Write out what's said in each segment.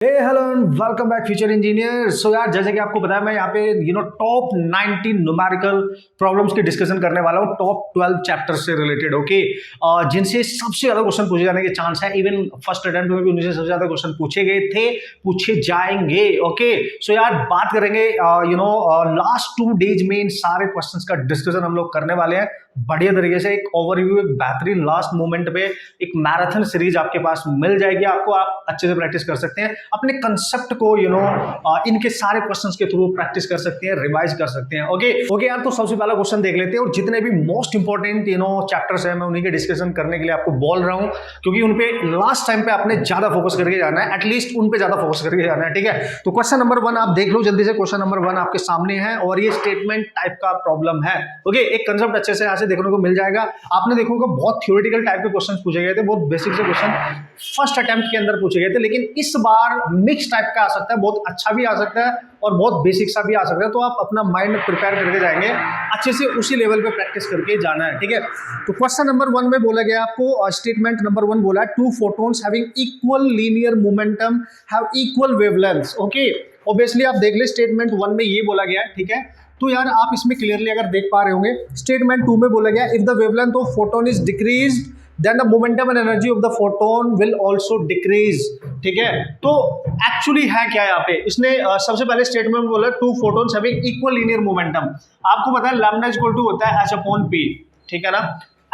Hello and welcome back future engineer. So यार, जैसे कि आपको पता है, मैं यहाँ पे टॉप 90 न्यूमेरिकल प्रॉब्लम्स की डिस्कशन करने वाला हूँ टॉप 12 चैप्टर से रिलेटेड। ओके, जिनसे सबसे ज्यादा क्वेश्चन पूछे जाने के चांस है। इवन फर्स्ट अटेम्प्ट में भी उनसे सबसे ज्यादा क्वेश्चन पूछे गए थे, पूछे जाएंगे। ओके, सो यार बात करेंगे लास्ट 2 डेज में इन सारे क्वेश्चंस का डिस्कशन हम लोग करने वाले हैं बढ़िया तरीके से। एक ओवरव्यू, एक बेहतरीन लास्ट मोमेंट पे एक मैराथन सीरीज आपके पास मिल जाएगी आपको। आप अच्छे से प्रैक्टिस कर सकते हैं, अपने कंसेप्ट को इनके सारे क्वेश्चंस के थ्रू प्रैक्टिस कर सकते हैं, रिवाइज कर सकते हैं। ओके यार, तो सबसे पहला क्वेश्चन देख लेते हैं। और जितने भी मोस्ट इंपॉर्टेंट चैप्टर्स हैं, मैं उन्हीं के डिस्कशन करने के लिए आपको बोल रहा हूं, क्योंकि उन पे लास्ट टाइम पे आपने ज्यादा फोकस करके जाना है, एटलीस्ट उन पे ज्यादा फोकस करके जाना है। ठीक है, तो क्वेश्चन नंबर 1 आप देख लो जल्दी से। क्वेश्चन नंबर 1 आपके सामने है और ये स्टेटमेंट टाइप का प्रॉब्लम है। ओके, एक कंसेप्ट अच्छे से से देखने को मिल जाएगा। आपने देखोगे बहुत थ्योरेटिकल टाइप के क्वेश्चंस पूछे गए थे, बहुत बेसिक से क्वेश्चन फर्स्ट अटेम्प्ट के अंदर पूछे गए थे, लेकिन इस बार मिक्स टाइप का आ सकता है, बहुत अच्छा भी आ सकता है और बहुत बेसिक सा भी आ सकता है। तो आप अपना माइंड प्रिपेयर करके जाएंगे, अच्छे से उसी लेवल पे प्रैक्टिस करके जाना है। ठीक है, तो क्वेश्चन नंबर 1 में बोला गया आपको, स्टेटमेंट नंबर 1 बोला, 2 photons having equal linear momentum have equal wavelengths। Okay, obviously आप देख ले, स्टेटमेंट 1 में ये बोला गया है। ठीक है, तो यार आप इसमें क्लियरली अगर देख पा रहे होंगे, स्टेटमेंट 2 में बोला गया, if the wavelength of photon is decreased then the momentum and energy of the photon will also decrease. ठीक है, तो एक्चुअली है क्या यहाँ पे, इसने सबसे पहले स्टेटमेंट में बोला 2 photons having equal linear momentum। आपको पता है लैम्डा इक्वल टू होता है h/p। ठीक है ना,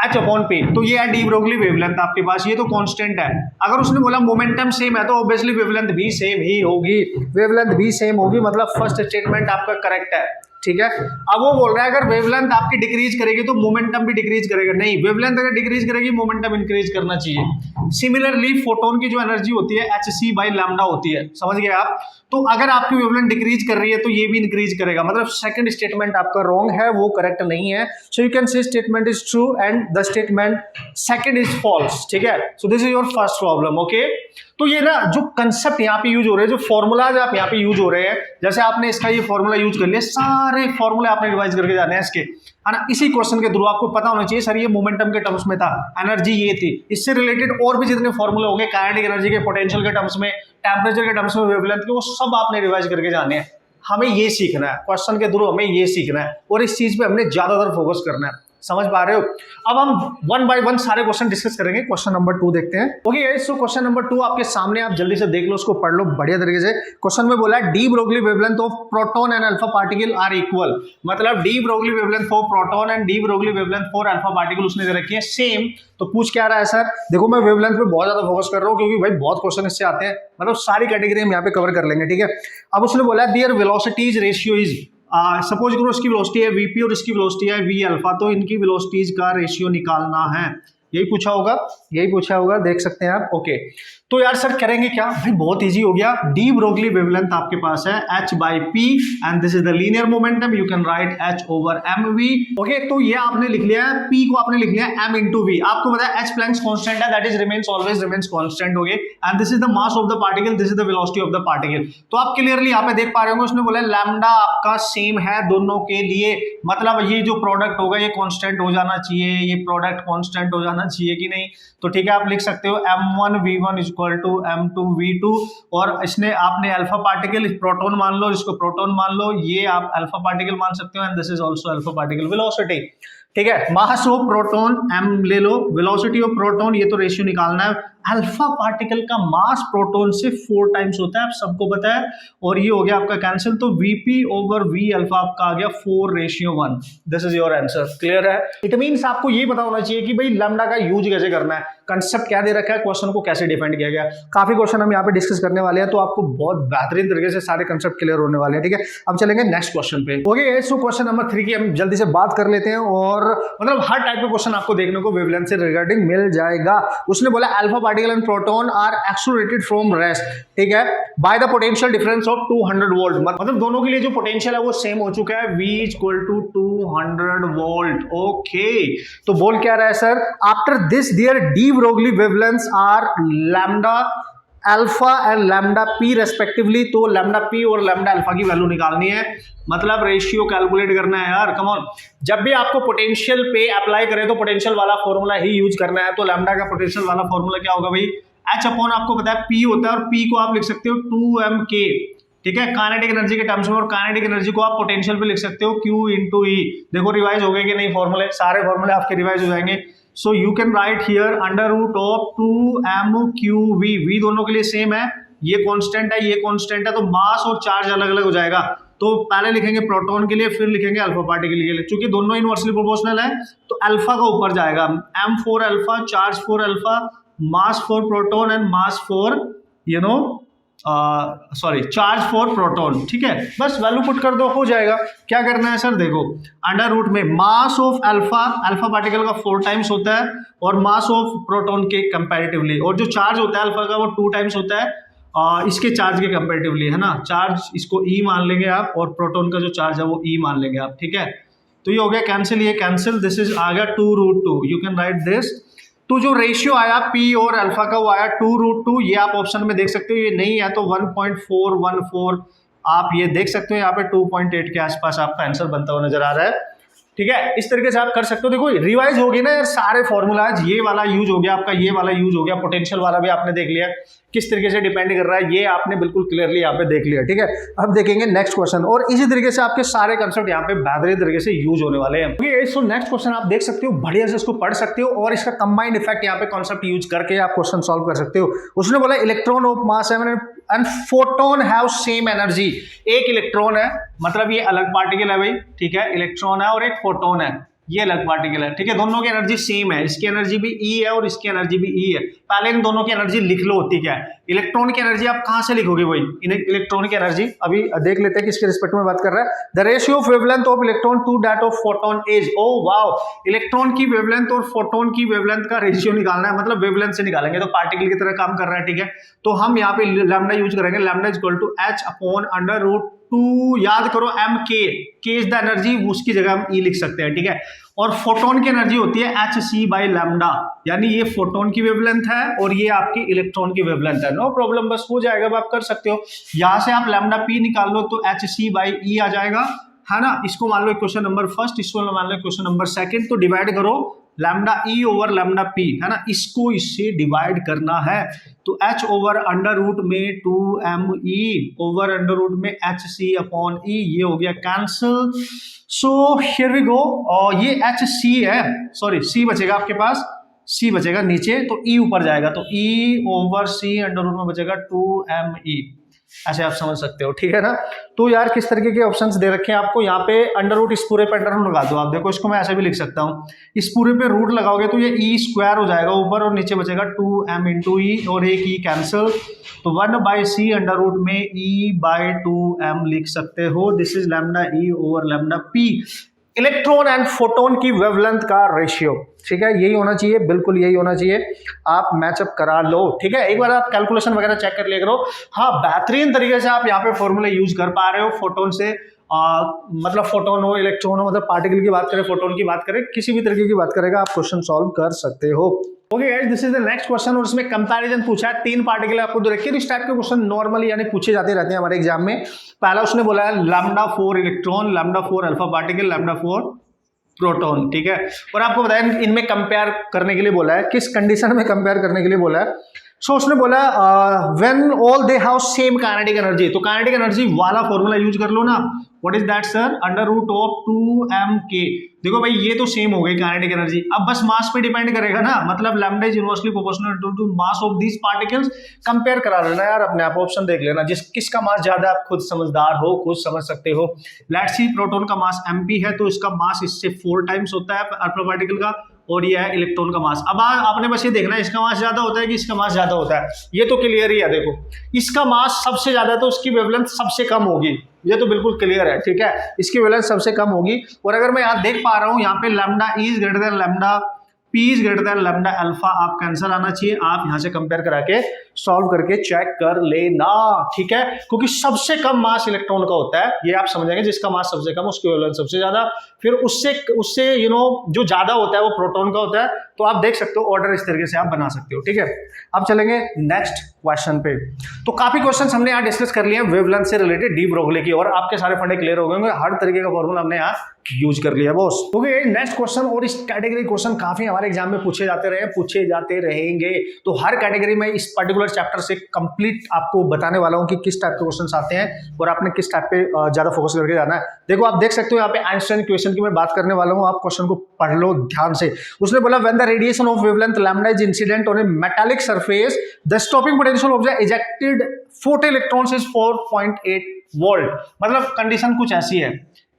h/p, तो ये है डी ब्रोगली वेवलेंथ आपके पास, ये तो कांस्टेंट है। अगर उसने बोला मोमेंटम सेम है तो ऑब्वियसली वेवलेंथ भी सेम ही होगी, वेवलेंथ भी सेम होगी, मतलब फर्स्ट स्टेटमेंट आपका करेक्ट है। ठीक है, अब वो बोल रहा है अगर वेवलेंथ आपकी डिक्रीज करेगी तो मोमेंटम भी डिक्रीज करेगा। नहीं, वेवलेंथ अगर डिक्रीज करेगी मोमेंटम इंक्रीज करना चाहिए। सिमिलरली फोटोन की जो एनर्जी होती है hc/λ होती है, समझ गए आप। तो अगर आपकी वेवलेंथ डिक्रीज कर रही है तो ये भी इंक्रीज करेगा, मतलब सेकंड स्टेटमेंट आपका रॉन्ग है, वो करेक्ट नहीं है। So you can say statement is true and the statement second is false. ठीक है, so this is your first problem. Okay, तो ये ना जो कंसेप्ट यहाँ पे यूज हो रहे हैं, जो फॉर्मूलाज आप यहाँ पे यूज हो रहे हैं, जैसे आपने इसका ये फॉर्मूला यूज कर लिया, सारे फॉर्मूले आपने रिवाइज करके जाने हैं इसके, है ना। इसी क्वेश्चन के थ्रू आपको पता होना चाहिए सर ये मोमेंटम के टर्म्स में था, एनर्जी ये थी, इससे रिलेटेड और भी जितने फॉर्मूले होंगे काइनेटिक एनर्जी के, पोटेंशियल के टर्म्स में, टेम्परेचर के टर्म्स में, वेवलेंथ के, वो सब आपने रिवाइज करके जाने हैं। हमें ये सीखना है, क्वेश्चन के थ्रू हमें ये सीखना है और इस चीज पे हमने ज्यादातर फोकस करना है, समझ पा रहे हो। अब हम 1 बाय 1 सारे क्वेश्चन डिस्कस करेंगे। क्वेश्चन नंबर 2 देखते हैं। Okay guys, so question number 2 आपके सामने, आप जल्दी से देख लो, उसको पढ़ लो बढ़िया तरीके से। क्वेश्चन में बोला है de Broglie wavelength of proton and alpha particle are equal, मतलब de Broglie wavelength for proton and de Broglie wavelength for alpha particle उसने दे रखी है सेम। तो पूछ क्या रहा है सर, देखो मैं वेवलेंथ पे बहुत ज्यादा फोकस कर रहा हूँ क्योंकि भाई बहुत क्वेश्चन इससे आते हैं, मतलब सारी कैटेगरी हम यहाँ पे कवर कर लेंगे। ठीक है, अब उसने बोला है there velocities ratio is, suppose करो इसकी वेलोसिटी है वीपी और इसकी वेलोसिटी है वी अल्फा, तो इनकी वेलोसिटीज का रेशियो निकालना है। यही पूछा होगा, देख सकते हैं आप। ओके, तो यार सर करेंगे क्या भाई, बहुत इजी हो गया। डी ब्रोगली वेवलेंथ आपके पास है h/p and this is the linear momentum, you can right h/mv। Okay, तो ये आपने लिख लिया है, p को आपने लिख लिया है m/v। आपको पता है h प्लैंक्स कांस्टेंट है, that is remains always remains constant. Okay, and this is the mass of the particle, this is the velocity of the particle. तो आप क्लियरली यहाँ पे देख पा रहे होंगे, उसने बोला लैम्डा आपका सेम है दोनों के लिए, मतलब ये जो प्रोडक्ट होगा ये कांस्टेंट हो जाना चाहिए, ये प्रोडक्ट कांस्टेंट हो जाना चाहिए कि नहीं। तो ठीक है, आप लिख सकते हो m1v1 इक्वल टू m2v2, और इसने आपने अल्फा पार्टिकल प्रोटॉन मान लो, इसको प्रोटॉन मान लो, ये आप अल्फा पार्टिकल मान सकते हो, and this is also alpha particle velocity. ठीक है, मास ऑफ प्रोटॉन m ले लो, वेलोसिटी ऑफ प्रोटॉन, ये तो रेशियो निकालना है। अल्फा पार्टिकल का मास प्रोटॉन से 4 टाइम्स होता है, आप सबको पता है, और ये हो गया आपका कैंसिल, तो Vp ओवर V अल्फा आपका आ गया 4:1। This is your answer. Clear है, इट मींस आपको ये पता होना चाहिए कि भाई लैम्डा का यूज कैसे करना है, कंसेप्ट क्या दे रखा है, क्वेश्चन को कैसे डिफाइन किया गया। काफी क्वेश्चन हम यहाँ पे डिस्कस करने वाले हैं, तो आपको बहुत बेहतरीन तरीके से सारे कंसेप्ट क्लियर होने वाले हैं। ठीक है, अब चलेंगे नेक्स्ट क्वेश्चन पे। ओके, सो क्वेश्चन नंबर 3 की हम जल्दी से बात कर लेते हैं, और मतलब हर टाइप के क्वेश्चन आपको देखने को वेवलेंथ से रिगार्डिंग मिल जाएगा। उसने बोला alpha particle and proton are accelerated from rest, ठीक है, by the potential difference of 200 volt, मतलब दोनों के लिए जो पोटेंशियल है वो सेम हो चुका है, V equal to 200 volt. Okay, तो बोल क्या रहा है sir, after this there de Broglie wavelengths are lambda alpha and lambda p respectively. तो लैम्डा पी और लैम्डा अल्फा की वैल्यू निकालनी है, मतलब रेशियो कैलकुलेट करना है यार, कम ऑन। जब भी आपको पोटेंशियल पे अप्लाई करें तो पोटेंशियल वाला फॉर्मूला ही यूज करना है। तो लैम्डा का पोटेंशियल वाला फॉर्मूला क्या होगा भाई, H अपॉन आपको पता है P होता है, और P को आप लिख सकते हो 2mk, ठीक है, काइनेटिक एनर्जी के टर्म्स में, और काइनेटिक एनर्जी को आप पोटेंशियल पे लिख सकते हो Q इंटू ई। देखो रिवाइज हो गए कि नहीं फॉर्मूले, सारे फॉर्मूले आपके रिवाइज हो जाएंगे। So you can write here under root of 2mqv, v दोनों के लिए सेम है, ये कांस्टेंट है ये कांस्टेंट है, तो मास और चार्ज अलग अलग हो जाएगा। तो पहले लिखेंगे प्रोटॉन के लिए, फिर लिखेंगे अल्फा पार्टिकल के लिए, क्योंकि दोनों इनवर्सली प्रोपोर्शनल है तो अल्फा का ऊपर जाएगा, m for alpha, charge for alpha, mass for proton and mass for you know charge for proton, ठीक है। बस वैल्यू पुट कर दो, हो जाएगा। क्या करना है सर, देखो अंडर रूट में mass of alpha, alpha particle का 4 टाइम्स होता है, और मास ऑफ प्रोटॉन के कंपैरेटिवली, और जो चार्ज होता है अल्फा का वो 2 टाइम्स होता है इसके चार्ज के कंपैरेटिवली, है ना। चार्ज इसको ई मान लेंगे आप, और प्रोटॉन का जो चार्ज है वो ई मान लेंगे आप, ठीक है। तो ये हो गया कैंसिल, ये कैंसिल, दिस इज आ गया 2√2, यू कैन राइट दिस। तो जो रेशियो आया पी और अल्फा का वो आया 2√2, ये आप ऑप्शन में देख सकते हो, ये नहीं है तो 1.414 आप ये देख सकते हो, यहाँ पे 2.8 के आसपास आपका आंसर बनता हुआ नजर आ रहा है, ठीक है। इस तरीके से आप कर सकते हो। देखो रिवाइज हो गई ना यार सारे फॉर्मूलाज, ये वाला यूज हो गया आपका, ये वाला यूज हो गया, पोटेंशियल वाला भी आपने देख लिया किस तरीके से डिपेंड कर रहा है, ये आपने बिल्कुल क्लियरली यहाँ पे देख लिया, ठीक है। अब देखेंगे नेक्स्ट क्वेश्चन, और इसी तरीके से आपके सारे कंसेप्ट यहाँ पे बेहतरीन तरीके से यूज होने वाले हैं। ओके, सो नेक्स्ट क्वेश्चन आप देख सकते हो, बढ़िया से इसको पढ़ सकते हो, और इसका कंबाइंड इफेक्ट यहाँ पे कॉन्सेप्ट यूज करके आप क्वेश्चन सॉल्व कर सकते हो। उसने बोला electron of mass and photon have same energy, एक इलेक्ट्रॉन है मतलब ये अलग पार्टिकल है भाई, ठीक है, इलेक्ट्रॉन है और एक फोटोन है, ये अलग पार्टिकल है, ठीक है। दोनों की एनर्जी सेम है, इसकी एनर्जी भी ई है और इसकी एनर्जी भी ई है। पहले इन दोनों की एनर्जी लिख लो होती क्या है। इलेक्ट्रॉन की एनर्जी आप कहां से लिखोगे भाई, इलेक्ट्रॉन की एनर्जी अभी देख लेते हैं किसके रिस्पेक्ट में बात कर रहा है। The ratio of wavelength of electron to that of photon is, oh wow, electron की वेवलेंथ और फोटोन की वेवलेंथ का रेशियो निकालना है, मतलब वेवलेंथ से निकालेंगे, तो पार्टिकल की तरह काम कर रहा है, ठीक है। तो हम यहाँ पे लैम्डा यूज करेंगे, lambda is equal to h upon under root 2, याद करो m k is the energy, उसकी जगह हम e लिख सकते हैं, ठीक है। और फोटोन की एनर्जी होती है hc बाई लैम्डा, यानी ये फोटोन की वेवलेंथ है और ये आपकी इलेक्ट्रॉन की वेवलेंथ है। नो प्रॉब्लम, बस हो जाएगा, अब आप कर सकते हो। यहां से आप लैम्डा p निकाल लो तो hc बाई e आ जाएगा, है ना। इसको मान लो क्वेश्चन नंबर फर्स्ट, इसको मान लो क्वेश्चन नंबर सेकंड, तो डिवाइड करो लैम्डा ई ओवर लैम्डा पी, है ना, इसको इससे डिवाइड करना है। तो h ओवर अंडर रूट में 2me ओवर अंडर रूट में hc अपॉन e, ये हो गया cancel. So here we go, और ये hc है, सॉरी c बचेगा आपके पास, c बचेगा नीचे, तो e ऊपर जाएगा, तो e over c under root में बचेगा 2me, ऐसे आप समझ सकते हो, ठीक है ना। तो यार किस तरीके के ऑप्शंस दे रखे हैं आपको, यहाँ पे अंडर रूट, इस पूरे पे अंडर रूट लगा दो आप, देखो इसको मैं ऐसे भी लिख सकता हूँ, इस पूरे पे रूट लगाओगे तो ये ई स्क्वायर हो जाएगा ऊपर, और नीचे बचेगा 2m इंटू ई, और एक ई कैंसिल, तो 1/c अंडर रूट में e बाई 2m लिख सकते हो। This is lambda E over lambda P, electron and photon की वेवलेंथ का रेशियो, ठीक है, यही होना चाहिए, बिल्कुल यही होना चाहिए। आप मैचअप करा लो, ठीक है, एक बार आप कैलकुलेशन वगैरह चेक कर लिया करो। हाँ, बेहतरीन तरीके से आप यहाँ पे फॉर्मूला यूज कर पा रहे हो फोटोन से, मतलब फोटोन हो, इलेक्ट्रॉन हो, मतलब पार्टिकल की बात करें, फोटोन की बात करें, किसी भी तरीके की बात करेगा आप क्वेश्चन सॉल्व कर सकते हो। Okay guys, this is the next question, और इसमें कंपैरिजन पूछा है, 3 पार्टिकल आपको दे रखे हैं। इस टाइप के क्वेश्चन नॉर्मली यानी पूछे जाते रहते हैं हमारे एग्जाम में। पहला उसने बोला है lambda 4 electron, lambda 4 alpha particle, lambda 4 proton, ठीक है। और आपको बताया इनमें कंपेयर करने के लिए बोला है, किस कंडीशन में कंपेयर करने के लिए बोला है। सो उसने बोला when all they have same kinetic energy, तो काइनेटिक एनर्जी वाला फॉर्मूला यूज कर लो ना। What is that sir, under root of 2mk। देखो भाई ये तो सेम हो गई काइनेटिक एनर्जी, अब बस मास पे डिपेंड करेगा ना, मतलब lambda is inversely proportional to mass of these particles. Compare करा लेना यार अपने आप, ऑप्शन देख लेना, किसका मास ज्यादा, आप खुद समझदार हो, खुद समझ सकते हो। लेट्स सी, प्रोटॉन का मास mp है, तो इसका मास इससे 4 टाइम्स होता है अल्फा पार्टिकल का, और ये है इलेक्ट्रॉन का मास। अब आपने बस ये देखना है इसका मास ज्यादा होता है कि इसका मास ज्यादा होता है, ये तो क्लियर ही है। देखो इसका मास सबसे ज्यादा है तो उसकी वेवलेंथ सबसे कम होगी, ये तो बिल्कुल क्लियर है, ठीक है, इसकी वेवलेंथ सबसे कम होगी। और अगर मैं यहाँ देख पा रहा हूँ, यहाँ पे lambda E is greater than lambda P is greater than lambda alpha, आप कैंसर आना चाहिए, आप यहाँ से कंपेयर करा के सॉल्व करके चेक कर लेना, ठीक है, क्योंकि सबसे कम मास इलेक्ट्रॉन का होता है, ये आप समझेंगे, जिसका मास सबसे कम उसकी वेवलेंथ सबसे ज्यादा, फिर उससे जो ज्यादा होता है वो प्रोटॉन का होता है, तो आप देख सकते हो ऑर्डर इस तरीके से आप बना सकते हो, ठीक है। अब चलेंगे नेक्स्ट क्वेश्चन पे। तो काफी क्वेश्चंस हमने यहाँ डिस्कस कर लिए हैं वेवलेंथ से रिलेटेड डी ब्रोगली की, और आपके सारे फंडे क्लियर हो गए होंगे, हर तरीके का फॉर्मूला हमने यहाँ यूज कर लिया बॉस। ओके, नेक्स्ट क्वेश्चन, और इस कैटेगरी क्वेश्चन काफी हमारे एग्जाम में पूछे जाते रहेंगे, तो हर कैटेगरी में इस पर्टिकुलर चैप्टर से कंप्लीट आपको बताने वाला हूं कि किस टाइप के क्वेश्चंस आते हैं और आपने किस टाइप पे ज्यादा फोकस करके जाना है। देखो आप देख सकते हो यहाँ पे आइंस्टाइन इक्वेशन की मैं बात करने वाला हूँ, आप क्वेश्चन को पढ़ लो ध्यान से। उसने बोला when the radiation of wavelength lambda is incident on A metallic surface the stopping potential of the ejected photo electrons is 4.8 volt. मतलब कंडीशन कुछ ऐसी है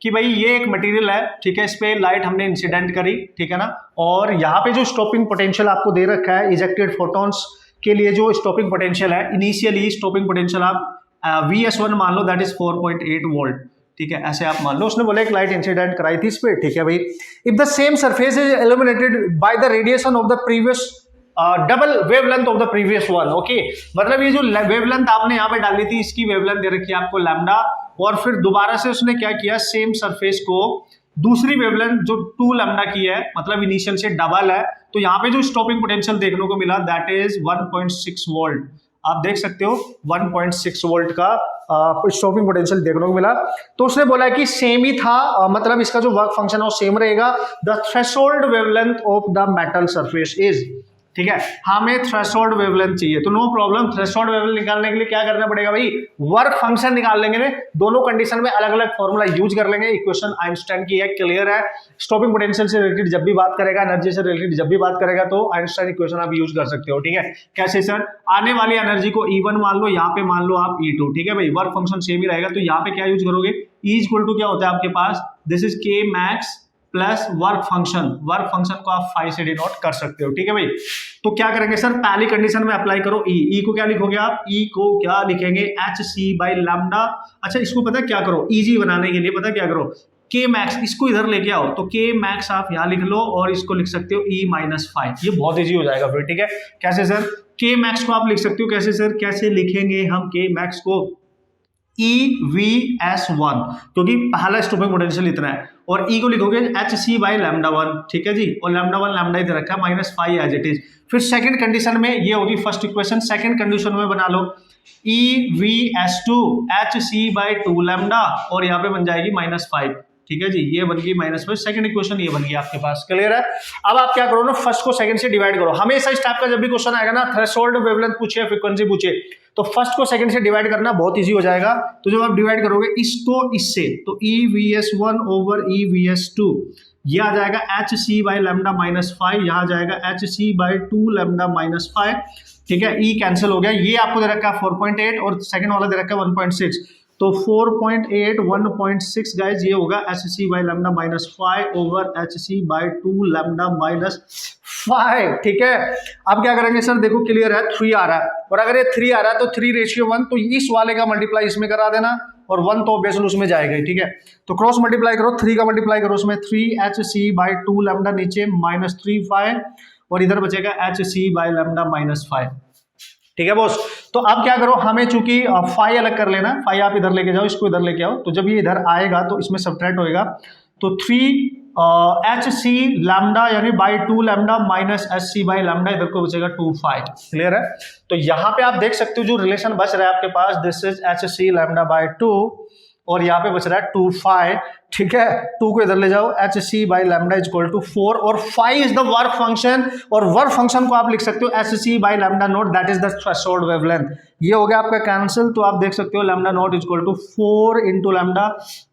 कि भाई ये एक मटेरियल है, ठीक है, इस पे लाइट हमने इंसिडेंट करी, ठीक है ना, और यहाँ पे जो स्टॉपिंग पोटेंशियल आपको दे रखा है इजेक्टेड फोटॉन्स के लिए, जो स्टॉपिंग पोटेंशियल है इनिशियली स्टॉपिंग पोटेंशियल आप VS1 मान लो, दैट इज 4.8 वोल्ट, ठीक है, ऐसे आप मान लो। उसने बोला एक लाइट इंसिडेंट कराई थी इस पे, ठीक है भाई। If the same surface is illuminated by the radiation of the previous double wavelength of the previous one, okay, मतलब ये जो वेवलेंथ आपने यहाँ पे डाली थी इसकी वेवलेंथ दे रखी है आपको लैम्डा, और फिर दोबारा से उसने क्या किया, सेम सरफेस को दूसरी वेवलेंथ जो 2 लैम्डा की है, मतलब इनिशियल से डबल है, तो यहाँ पे जो स्टॉपिंग पोटेंशियल देखने को मिला दैट इज 1.6 वोल्ट। आप देख सकते हो 1.6 वोल्ट का स्टॉपिंग पोटेंशियल देखने को मिला। तो उसने बोला कि सेम ही था, मतलब इसका जो वर्क फंक्शन है वो सेम रहेगा। The threshold wavelength of the metal surface is, ठीक है, हमें थ्रेशोल्ड वेवलेंथ चाहिए, तो नो प्रॉब्लम, थ्रेशोल्ड वेवलेंथ निकालने के लिए क्या करना पड़ेगा भाई, वर्क फंक्शन निकाल लेंगे। दोनों कंडीशन में अलग अलग फॉर्मूला यूज कर लेंगे। इक्वेशन आइंस्टाइन की है, क्लियर है। स्टॉपिंग पोटेंशियल से रिलेटेड जब भी बात करेगा, एनर्जी से रिलेटेड जब भी बात करेगा, तो आइंस्टाइन इक्वेशन आप यूज कर सकते हो, ठीक है। कैसे सर, आने वाली एनर्जी को E1 मान लो, यहाँ पे मान लो आप E2, ठीक है भाई, वर्क फंक्शन सेम ही रहेगा, तो यहाँ पे क्या यूज करोगे, E इक्वल टू क्या होता है आपके पास, this is K max plus work function को आप फाई से डिनोट कर सकते हो, ठीक है भाई। तो क्या करेंगे सर, पहली कंडीशन में अप्लाई करो ई को क्या लिखोगे आप, ई को क्या लिखेंगे HC बाई लैम्डा। अच्छा, इसको पता क्या करो, इजी बनाने के लिए पता क्या करो, K मैक्स इसको इधर लेके आओ, तो K मैक्स आप यहाँ लिख लो और इसको लिख सकते हो E-5, ये बहुत इजी हो जाएगा फिर, ठीक है। कैसे सर, K मैक्स को आप लिख सकते हो, कैसे सर, कैसे लिखेंगे हम K मैक्स को, EVS1, क्योंकि पहला स्टॉपिंग पोटेंशियल इतना है, और E को लिखोगे HC बाई लैम्डा 1, ठीक है जी, और लैम्डा 1 लैम्डा इधर रखा है -5 एज इट इज। फिर सेकंड कंडीशन में ये होगी फर्स्ट इक्वेशन, सेकंड कंडीशन में बना लो EVS2 HC बाई 2 लैम्डा, और यहाँ पे बन जाएगी -5, ठीक है जी, ये बन गई -5, सेकंड इक्वेशन ये बन गई आपके पास, क्लियर है। अब आप क्या करो ना, फर्स्ट को सेकंड से डिवाइड करो। हमेशा इस टाइप का जब भी क्वेश्चन आएगा ना, थ्रेशोल्ड वेवलेंथ पूछे, फ्रीक्वेंसी पूछे, तो फर्स्ट को सेकंड से डिवाइड करना बहुत इजी हो जाएगा। तो जब आप डिवाइड करोगे इसको इससे, तो EVS1 ओवर EVS2, ये आ जाएगा HC बाई लैम्डा -5, यहाँ आ जाएगा HC बाई 2 लैम्डा -5, ठीक है। E कैंसिल हो गया, ये आपको दे रखा है 4.8 और सेकंड वाला दे रखा है 1.6, तो 4.8 1.6 गाइज, ये होगा HC by lambda -5 over HC by 2 lambda -5, ठीक है। अब क्या करेंगे सर, देखो क्लियर है, 3 आ रहा है, और अगर ये 3 आ रहा है तो 3:1, तो इस वाले का मल्टीप्लाई इसमें करा देना, और 1 तो ऑब्वियसली उसमें जाएगा, ठीक है। तो क्रॉस मल्टीप्लाई करो, 3 का मल्टीप्लाई करो उसमें, 3HC बाई 2 लैम्डा नीचे -3 और इधर बचेगा HC बाई लैम्डा -5, ठीक है बॉस। तो अब क्या करो, हमें चूंकि फाई अलग कर लेना, फाई आप इधर लेके जाओ, इसको इधर लेके आओ, तो जब ये इधर आएगा तो इसमें सब्ट्रैक्ट होएगा, तो 3HC लैम्डा यानी by 2 lambda -HC by lambda, इधर को बचेगा 2 क्लियर है। तो यहाँ पे आप देख सकते हो जो रिलेशन बच रहा है आपके पास, this is HC lambda by 2, और यहाँ पे बच रहा है 2 ठीक है। 2 को इधर ले जाओ, HC by lambda is equal to 4, और phi is the work function, और वर्क फंक्शन को आप लिख सकते हो HC by lambda not, that is the threshold wavelength. ये हो गया आपका कैंसिल, तो आप देख सकते हो lambda not is equal to 4 into lambda,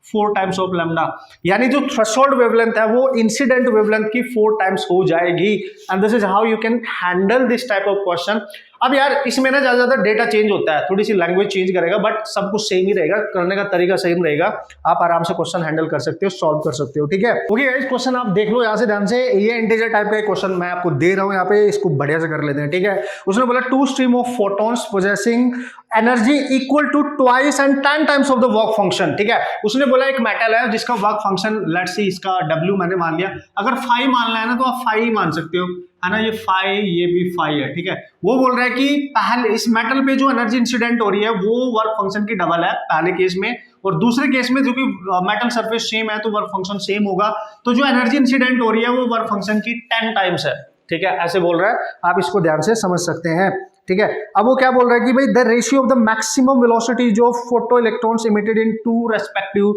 4 times of lambda, यानी जो थ्रेशोल्ड वेवलेंथ है वो इंसिडेंट वेवलेंथ की 4 टाइम्स हो जाएगी। And this is how you can handle this type of question. अब यार इसमें ना ज्यादा डेटा चेंज होता है, थोड़ी सी लैंग्वेज चेंज करेगा, बट सब कुछ सेम ही रहेगा, करने का तरीका सेम रहेगा, आप आराम से क्वेश्चन हैंडल कर सकते हो, सॉल्व कर सकते हो, ठीक है। ओके गाइस, क्वेश्चन आप देख लो यहाँ से ध्यान से, ये इंटीजर टाइप का क्वेश्चन मैं आपको दे रहा हूँ यहाँ पे, इसको बढ़िया से कर लेते हैं, ठीक है। उसने बोला 2 stream of photons possessing energy equal to twice and 10 times of the work function, ठीक है। उसने बोला एक मेटल है जिसका वर्क फंक्शन, लेट्स सी इसका W मैंने मान लिया, अगर 5 मानना है ना तो आप 5 मान सकते हो, है ना, ये 5 ये भी 5 है, ठीक है। वो बोल रहा है कि पहले इस मेटल पे जो एनर्जी इंसिडेंट हो रही है वो वर्क फंक्शन की डबल है पहले केस में, और दूसरे केस में जो कि मेटल सरफेस सेम है तो वर्क फंक्शन सेम होगा, तो जो एनर्जी इंसिडेंट हो रही है वो वर्क फंक्शन की 10 टाइम्स है, ठीक है, ऐसे बोल रहा है, आप इसको ध्यान से समझ सकते हैं। ठीक है, अब वो क्या बोल रहा है कि भाई the ratio of the maximum velocities of photo electrons emitted in two respective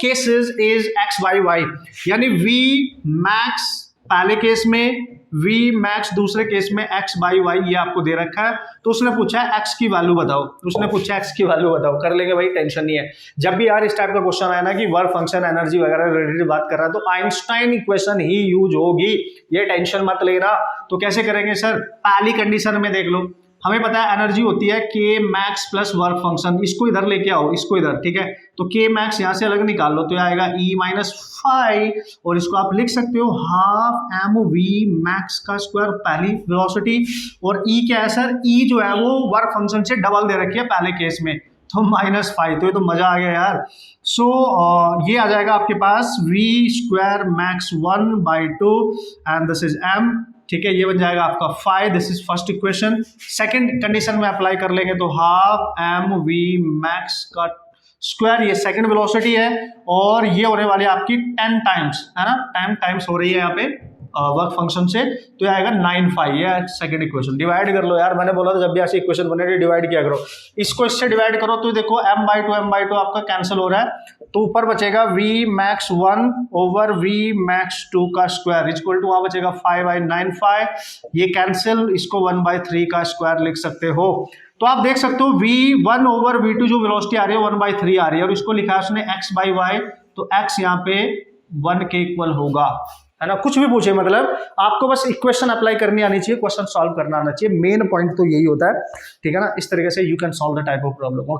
cases is x by y, यानी वी मैक्स पहले केस में, V मैक्स दूसरे केस में x बाई वाई, ये आपको दे रखा है। तो उसने पूछा है x की वैल्यू बताओ, उसने पूछा x की वैल्यू बताओ, कर लेंगे भाई, टेंशन नहीं है। जब भी यार इस टाइप का क्वेश्चन आया ना कि वर्क फंक्शन एनर्जी वगैरह रिलेटेड बात कर रहा है तो आइंस्टाइन इक्वेशन ही यूज होगी, ये टेंशन मत लेना। तो कैसे करेंगे सर, पहली कंडीशन में देख लो, हमें पता है एनर्जी होती है के मैक्स प्लस वर्क फंक्शन, इसको इधर लेके आओ, इसको इधर, ठीक है, तो के मैक्स यहां से अलग निकाल लो तो ये आएगा E माइनस 5, और इसको आप लिख सकते हो हाफ एम वी मैक्स का स्क्वायर पहली वेलोसिटी, और E क्या है सर, E जो है वो वर्क फंक्शन से डबल दे रखी है पहले केस में, तो -5, तो ये तो मजा आ गया यार। सो ये आ जाएगा आपके पास V square max 1/2 and this is m, ठीक है, ये बन जाएगा आपका 5, this is first equation. Second condition में अप्लाई कर लेंगे तो हाफ एम वी मैक्स का स्क्वायर, ये सेकंड वेलोसिटी है, और ये होने वाली है आपकी 10 टाइम्स, है ना, 10 टाइम्स हो रही है यहाँ पे वर्क फंक्शन से, तो ये आएगा 9/5, ये सेकंड इक्वेशन। डिवाइड कर लो यार, मैंने बोला था जब भी ऐसी इक्वेशन बने डिवाइड किया करो, इसको इससे डिवाइड करो तो देखो m/2 आपका कैंसिल हो रहा है, तो ऊपर बचेगा v max 1 over v max 2 का स्क्वायर इक्वल टू वहां बचेगा 5/9/5, ये कैंसिल, इसको 1/3 का स्क्वायर लिख सकते हो। तो आप देख सकते हो v1 ओवर v2 जो वेलोसिटी आ रही है 1/3 आ रही है, और इसको लिखा है उसने x बाई वाई, तो x यहाँ पे 1 के इक्वल होगा, है ना। कुछ भी पूछे, मतलब आपको बस इक्वेशन अप्लाई करनी आनी चाहिए, क्वेश्चन सॉल्व करना आना चाहिए, मेन पॉइंट तो यही होता है, ठीक है ना। इस तरीके से you can solve the type of problem.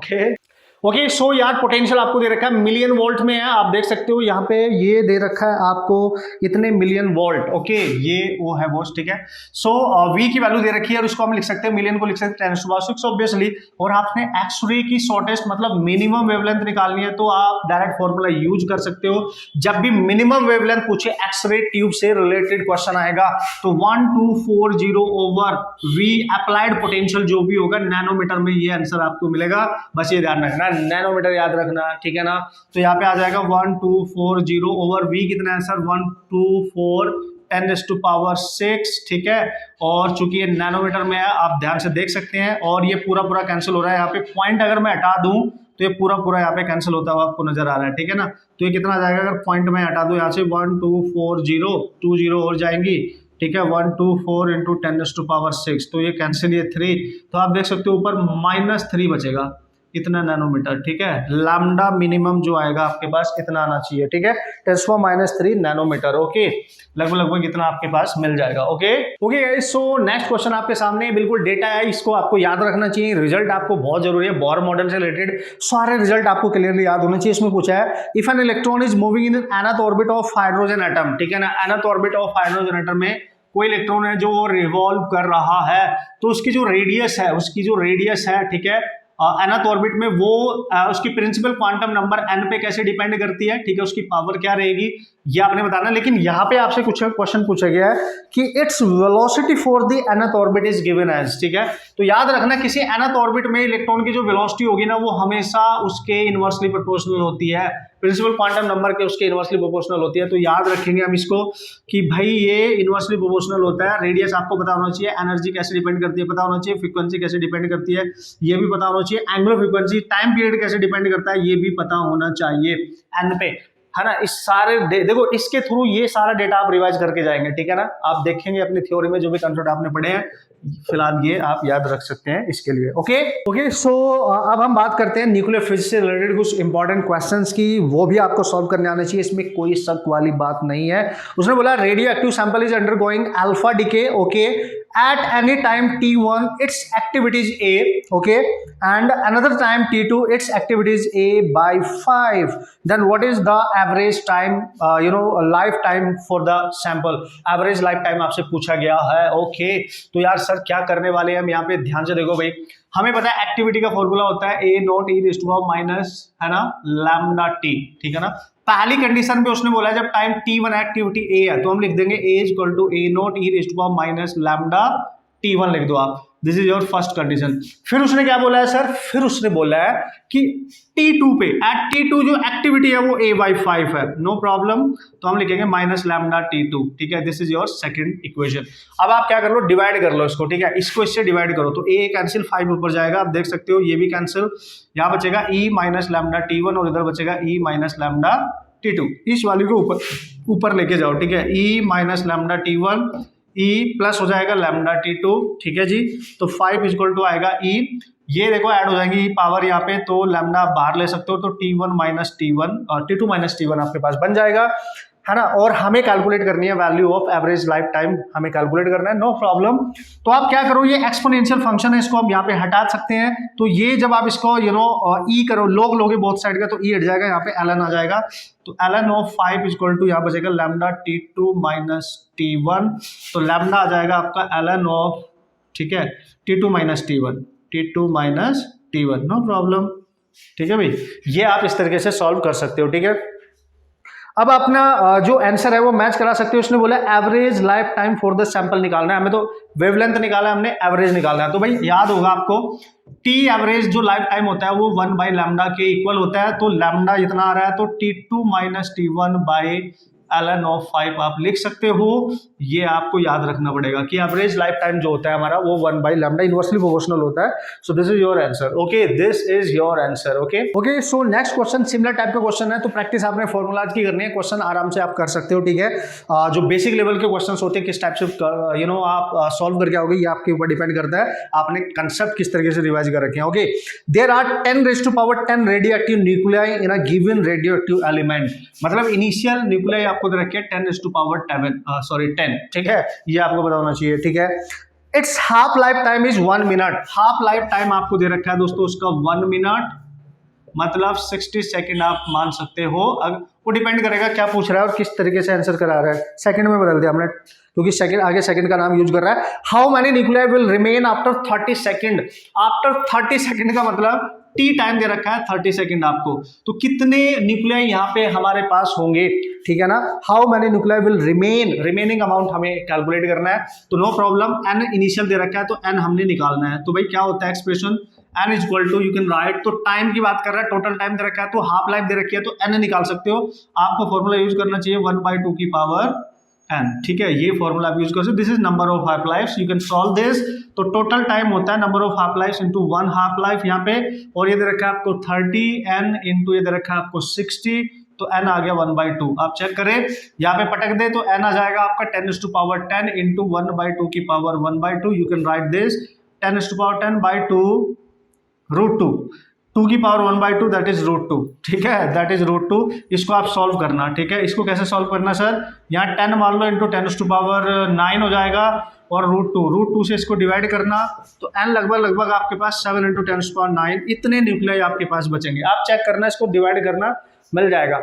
Okay so यार पोटेंशियल आपको दे रखा है मिलियन वोल्ट में है, आप देख सकते हो यहाँ पे ये दे रखा है आपको इतने मिलियन वोल्ट, ओके, ये वो है वोल्ट, ठीक है। सो V की वैल्यू दे रखी है और उसको हम लिख सकते हैं, मिलियन को लिख सकते हैं 10⁻⁶ ऑब्वियसली, और आपने एक्स-रे की शॉर्टेस्ट मतलब मिनिमम वेवलेंथ निकालनी है तो आप डायरेक्ट फॉर्मूला यूज कर सकते हो। जब भी मिनिमम वेवलेंथ पूछे एक्स-रे ट्यूब से रिलेटेड क्वेश्चन आएगा तो 1240 ओवर V अप्लाइड पोटेंशियल जो भी होगा नैनोमीटर में, ये आंसर आपको मिलेगा, बस ये ध्यान रखना, नैनोमीटर याद रखना, ठीक है ना। तो यहाँ पे आ जाएगा 1240 ओवर V कितना है सर, 124 10⁻⁶, ठीक है, और चूंकि ये नैनोमीटर में है आप ध्यान से देख सकते हैं, और ये पूरा कैंसिल हो रहा है। यहाँ पे पॉइंट अगर मैं हटा दूं तो ये पूरा यहाँ पे कैंसिल होता हुआ आपको नजर आ रहा है, ठीक है ना। तो ये कितना आ जाएगा, अगर पॉइंट में हटा दूं यहाँ से 1240, 2 0 और जाएंगी, ठीक है, 124 इंटू 10⁻⁶, तो ये कैंसिल, ये 3, तो आप देख सकते हो ऊपर -3 बचेगा, इतना नैनोमीटर, ठीक है। लैम्डा मिनिमम जो आएगा आपके पास इतना आना चाहिए, ठीक है, 10⁻³ नैनोमीटर, ओके, लगभग इतना आपके पास मिल जाएगा। ओके सो नेक्स्ट क्वेश्चन आपके सामने बिल्कुल डेटा है, इसको आपको याद रखना चाहिए, रिजल्ट आपको बहुत जरूरी है, बोर मॉडल से रिलेटेड सारे रिजल्ट आपको क्लियरली याद होने चाहिए। इसमें पूछा है if an electron is moving in nth orbit of hydrogen atom, ठीक है ना, nth orbit of hydrogen atom में कोई इलेक्ट्रॉन है जो रिवॉल्व कर रहा है, तो उसकी जो रेडियस है, ठीक है, एनथ ऑर्बिट में, वो उसकी प्रिंसिपल क्वांटम नंबर n पे कैसे डिपेंड करती है, ठीक है, उसकी पावर क्या रहेगी ये आपने बताना। लेकिन यहाँ पे आपसे कुछ क्वेश्चन पूछा गया है कि it's velocity for the nth orbit is given as, ठीक है, तो याद रखना किसी एनथ ऑर्बिट में इलेक्ट्रॉन की जो वेलोसिटी होगी ना वो हमेशा उसके इनवर्सली प्रोपोर्शनल होती है, प्रिंसिपल क्वांटम नंबर के उसके इनवर्सली प्रोपोर्शनल होती है। तो याद रखेंगे हम इसको कि भाई ये इनवर्सली प्रोपोर्शनल होता है। रेडियस आपको पता होना चाहिए, एनर्जी कैसे डिपेंड करती है पता होना चाहिए, फ्रीक्वेंसी कैसे डिपेंड करती है ये भी पता होना चाहिए, एंगुलर फ्रीक्वेंसी, टाइम पीरियड कैसे डिपेंड करता है ये भी पता होना चाहिए एन पे, है ना। इस सारे देखो इसके थ्रू ये सारा डेटा आप रिवाइज करके जाएंगे, ठीक है ना, आप देखेंगे अपनी थ्योरी में जो भी कंसेप्ट आपने पढ़े हैं, फिलहाल ये आप याद रख सकते हैं इसके लिए। ओके सो अब हम बात करते हैं न्यूक्लियर फिजिक्स से रिलेटेड कुछ इंपॉर्टेंट क्वेश्चंस की, वो भी आपको सॉल्व करने आना चाहिए, इसमें कोई शक वाली बात नहीं है। उसने बोला radio active sample is undergoing alpha decay, okay, at any time t1 its activity is a, okay, and another time t2 its activity is a by 5, then what is the average time, lifetime for the sample, average lifetime आपसे पूछा गया है। Okay तो यार sir क्या करने वाले हैं हम यहाँ पे, ध्यान से देखो भाई, हमें पता है एक्टिविटी का फॉर्मूला होता है a not e raised to power minus, है ना, लैम्डा t, ठीक है ना। पहली कंडीशन पे उसने बोला जब टाइम t1 एक्टिविटी a है तो हम लिख देंगे a equal to a not e raised to power minus lambda t1 लिख दो आप। This is your first condition. फिर उसने क्या बोला है सर, फिर उसने बोला है कि T2 पे एट T2 जो एक्टिविटी है वो A/5 है, नो प्रॉब्लम, तो हम लिखेंगे माइनस लैम्डा T2, ठीक है। This is your second equation. अब आप क्या कर लो, डिवाइड कर लो इसको, ठीक है, इसको इससे डिवाइड करो तो A कैंसिल, 5 ऊपर जाएगा, आप देख सकते हो, ये भी कैंसिल, यहाँ बचेगा E माइनस लैम्डा T1 और इधर बचेगा E माइनस लैम्डा T2। इस वैल्यू को ऊपर लेके जाओ, ठीक है, E minus lambda T1 E plus हो जाएगा लैम्डा T2, ठीक है जी। तो 5 इक्वल टू आएगा E, ये देखो ऐड हो जाएंगी पावर यहाँ पे, तो लैम्डा बाहर ले सकते हो, तो T1 माइनस T1 और T2 माइनस T1 आपके पास बन जाएगा, है ना। और हमें कैलकुलेट करनी है value of average life time, हमें कैलकुलेट करना है, नो प्रॉब्लम। तो आप क्या करो, ये एक्सपोनेंशियल फंक्शन है, इसको हम यहाँ पे हटा सकते हैं। तो ये जब आप इसको ई करो, लोग लोगे बोथ साइड का, तो ई हट जाएगा, यहाँ पे ln आ जाएगा, तो ln ऑफ 5 इक्वल टू यहाँ बचेगा लैम्डा T2 माइनस T1, तो लैम्डा आ जाएगा आपका ln ऑफ, ठीक है, T2 minus T1, T2 minus T1, no problem, ठीक है भाई। ये आप इस तरीके से सॉल्व कर सकते हो, ठीक है। अब अपना जो आंसर है वो मैच करा सकते हो। उसने बोला average life time for the sample निकालना है हमें, तो वेवलेंथ निकाला है हमने, एवरेज निकालना है। तो भाई याद होगा आपको, टी एवरेज जो लाइफ टाइम होता है वो 1 बाई लैम्डा के इक्वल होता है, तो लैम्डा इतना आ रहा है, तो T2 minus T1 by ln of 5 आप लिख सकते हो। ये आपको याद रखना पड़ेगा कि एवरेज लाइफ टाइम जो होता है हमारा वो 1 बाई लैम्डा इनवर्सली प्रोपोर्शनल होता है। So this is your answer, okay, this is your answer, okay okay. So next question similar type का क्वेश्चन है, तो प्रैक्टिस आपने फॉर्मूलाज की करनी है, क्वेश्चन आराम से आप कर सकते हो, ठीक है। जो बेसिक लेवल के क्वेश्चन होते हैं किस टाइप से आप सॉल्व करके आओगे, ये आपके ऊपर डिपेंड करता है आपने कंसेप्ट किस तरीके से रिवाइज कर रखे हैं, okay. There are 10⁻10 radio active nuclei in a given radio active element, मतलब इनिशियल न्यूक्लियाई आपको दे रखे हैं 10⁻10, ठीक है, ये आपको पता होना चाहिए, ठीक है। It's half life time is 1 minute, half life time आपको दे रखा है दोस्तों उसका 1 मिनट, मतलब 60 सेकंड आप मान सकते हो। अब वो डिपेंड करेगा क्या पूछ रहा है और किस तरीके से आंसर करा रहा है। सेकंड में बदल दिया हमने क्योंकि सेकंड आगे सेकंड का नाम यूज कर रहा है। How many nuclei will remain after 30 second, after 30 second का मतलब टी टाइम दे रखा है 30 सेकंड आपको, तो कितने न्यूक्लियाई यहाँ पे हमारे पास होंगे, ठीक है ना। How many nuclei will remain, remaining amount हमें कैलकुलेट करना है, तो नो प्रॉब्लम, एन इनिशियल दे रखा है तो एन हमने निकालना है। तो भाई क्या होता है expression, n is equal to, you can write, तो टाइम की बात कर रहा है, टोटल टाइम दे रखा है, तो हाफ लाइफ दे रखी है तो एन निकाल सकते हो। आपको फॉर्मूला यूज करना चाहिए 1/2 की पावर n, ठीक है, ये फॉर्मूला आप यूज कर सकते हो। This is number of half life, you can solve this. तो टोटल टाइम होता है number of half life into 1 half life यहाँ पे, और ये दे रखा है आपको 30 n इंटू ये दे रखा है आपको 60, तो n आ गया 1/2। आप चेक करें यहाँ पे पटक दे तो n आ जाएगा आपका 10⁻10 इंटू 1/2 की power 1/2, you can right this 10⁻10 by 2 √2, 2 की पावर 1/2 दैट इज √2, ठीक है, दैट इज √2। इसको आप सॉल्व करना, ठीक है। इसको कैसे सॉल्व करना सर, यहाँ 10 मान लो इंटू 10⁻9 हो जाएगा और √2 से इसको डिवाइड करना, तो n लगभग आपके पास 7 इंटू 10⁻9 इतने न्यूक्लियाई आपके पास बचेंगे। आप चेक करना, इसको डिवाइड करना, मिल जाएगा।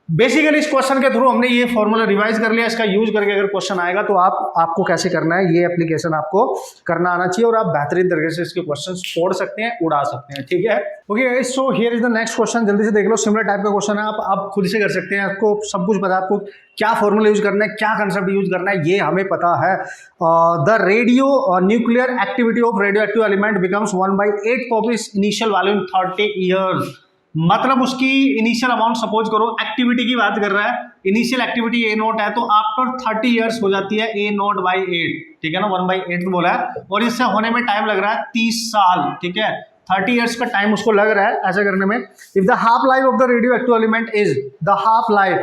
बेसिकली इस क्वेश्चन के थ्रू हमने ये फॉर्मूला रिवाइज कर लिया, इसका यूज करके अगर क्वेश्चन आएगा तो आपको कैसे करना है, ये एप्लीकेशन आपको करना आना चाहिए और आप बेहतरीन तरीके से इसके क्वेश्चन छोड़ सकते हैं, उड़ा सकते हैं, ठीक है। Okay, so here is the next question, जल्दी से देख लो, सिमिलर टाइप का क्वेश्चन है, आप खुद से कर सकते हैं, आपको सब कुछ पता है, आपको क्या फॉर्मूला यूज करना है, क्या कंसेप्ट यूज करना है, ये हमें पता है। The radio nuclear activity of radio active element becomes 1/8 of its initial value in 30 years, मतलब उसकी इनिशियल अमाउंट सपोज करो, एक्टिविटी की बात कर रहा है, इनिशियल एक्टिविटी A0 है, तो आफ्टर 30 ईयर्स हो जाती है A0/8, ठीक है ना, 1/8 बोला है, और इससे होने में टाइम लग रहा है 30 साल, ठीक है, 30 ईयर्स का टाइम उसको लग रहा है ऐसा करने में। If the half life of the radio active element is the half life,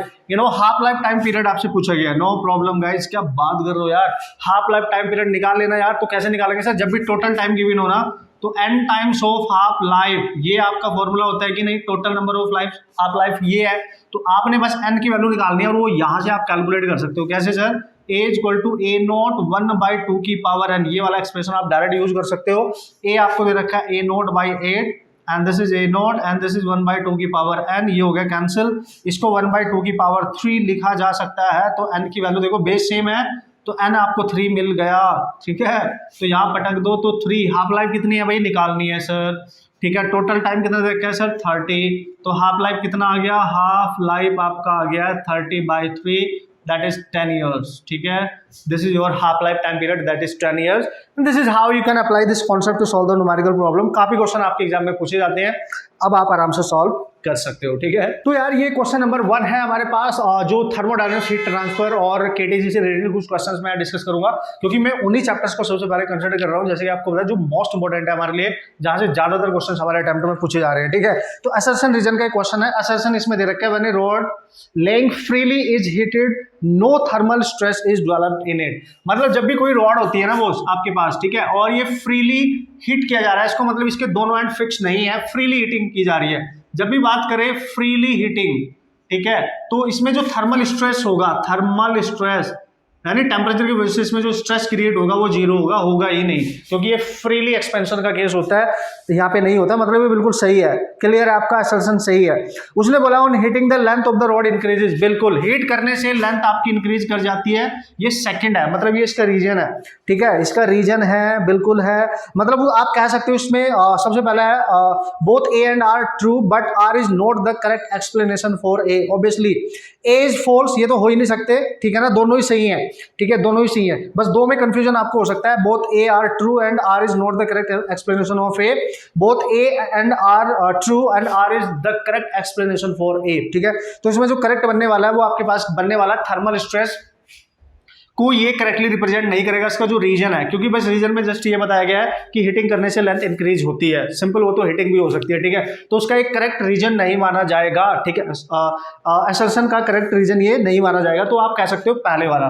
half life time period आपसे पूछा गया, नो प्रॉब्लम गाइस, क्या बात कर रहे हो यार, हाफ लाइफ टाइम पीरियड निकाल लेना यार। तो कैसे निकालेंगे सर, जब भी टोटल टाइम गिवन हो ना, तो n times of half life, ये आपका फॉर्मूला होता है कि नहीं, total number of life half life ये है, तो आपने बस n की वैल्यू निकालनी है और वो यहाँ से आप कैलकुलेट कर सकते हो। कैसे sir, a equal to A0 1/2 की पावर n, ये वाला एक्सप्रेशन आप डायरेक्ट यूज कर सकते हो। a आपको दे रखा है A0/8 and this is A0 and this is 1/2 की पावर n, ये हो गया कैंसिल। इसको 1/2 की पावर 3 लिखा जा सकता है, तो n की वैल्यू देखो बेस सेम है, तो n आपको 3 मिल गया, ठीक है। तो यहाँ पटक दो तो 3, हाफ लाइफ कितनी है भाई, निकालनी है सर, ठीक है। टोटल टाइम कितना देखा है सर 30, तो हाफ लाइफ कितना आ गया, हाफ लाइफ आपका आ गया 30/3 दैट इज 10 ईयर्स, ठीक है। This is your half life time period, that is 10 years. This is how you can apply this concept to solve the numerical problem. काफी question आपके exam में पूछे जाते हैं, अब आप आराम से सॉल्व कर सकते हो. ठीक है, तो यार ये क्वेश्चन नंबर 1 है हमारे पास, जो थर्मोडायनामिक्स, हीट ट्रांसफर और केटीजी से रिलेटेड कुछ क्वेश्चंस मैं डिस्कस करूंगा, क्योंकि मैं उन्हीं चैप्टर्स को सबसे पहले कंसिडर कर रहा हूं, जैसे कि आपको पता है जो मोस्ट इंपॉर्टेंट है हमारे लिए, जहां से ज्यादातर क्वेश्चन हमारे अटेम्प्ट में पूछे जा रहे हैं. ठीक है, तो असर्शन रीजन का एक क्वेश्चन है. असर्शन इसमें दे रखा है, when a rod lying freely is heated no thermal stress is developed in it. मतलब जब भी कोई रॉड होती है ना वो आपके पास, ठीक है, और ये फ्रीली हीट किया जा रहा है, इसको मतलब इसके दोनों एंड फिक्स नहीं है, फ्रीली हीटिंग की जा रही है. जब भी बात करें फ्रीली हीटिंग, ठीक है, तो इसमें जो थर्मल स्ट्रेस होगा, थर्मल स्ट्रेस यानी टेम्परेचर की वजह से इसमें जो स्ट्रेस क्रिएट होगा वो जीरो होगा ही नहीं, क्योंकि ये फ्रीली एक्सपेंशन का केस होता है, यहाँ पे नहीं होता. मतलब ये बिल्कुल सही है, क्लियर है, आपका असर्शन सही है. उसने बोला on heating the length of the rod increases. बिल्कुल, हीट करने से लेंथ आपकी इंक्रीज कर जाती है. ये सेकंड है, मतलब ये इसका रीजन है. ठीक है, इसका रीजन है, बिल्कुल है. मतलब आप कह सकते हो इसमें सबसे पहला है both A and R true but R is not the correct explanation for A. Obviously A is false, ये तो हो ही नहीं सकते. ठीक है ना, दोनों ही सही है. ठीक है, दोनों ही सही है, बस दो में कंफ्यूजन आपको हो सकता है. Both A R true and R is not the correct explanation of A. Both A and R true and R is the correct explanation for A. ठीक है, तो इसमें जो करेक्ट बनने वाला है वो आपके पास बनने वाला थर्मल स्ट्रेस को ये करेक्टली रिप्रेजेंट नहीं करेगा. इसका जो रीजन है, क्योंकि बस रीजन में जस्ट ये बताया गया है कि हीटिंग करने से लेंथ इंक्रीज होती है, सिंपल, वो तो हीटिंग भी हो सकती है. ठीक है, तो उसका एक करेक्ट रीजन नहीं माना जाएगा. ठीक है, असर्शन का करेक्ट रीजन ये नहीं माना जाएगा. तो आप कह सकते हो पहले वाला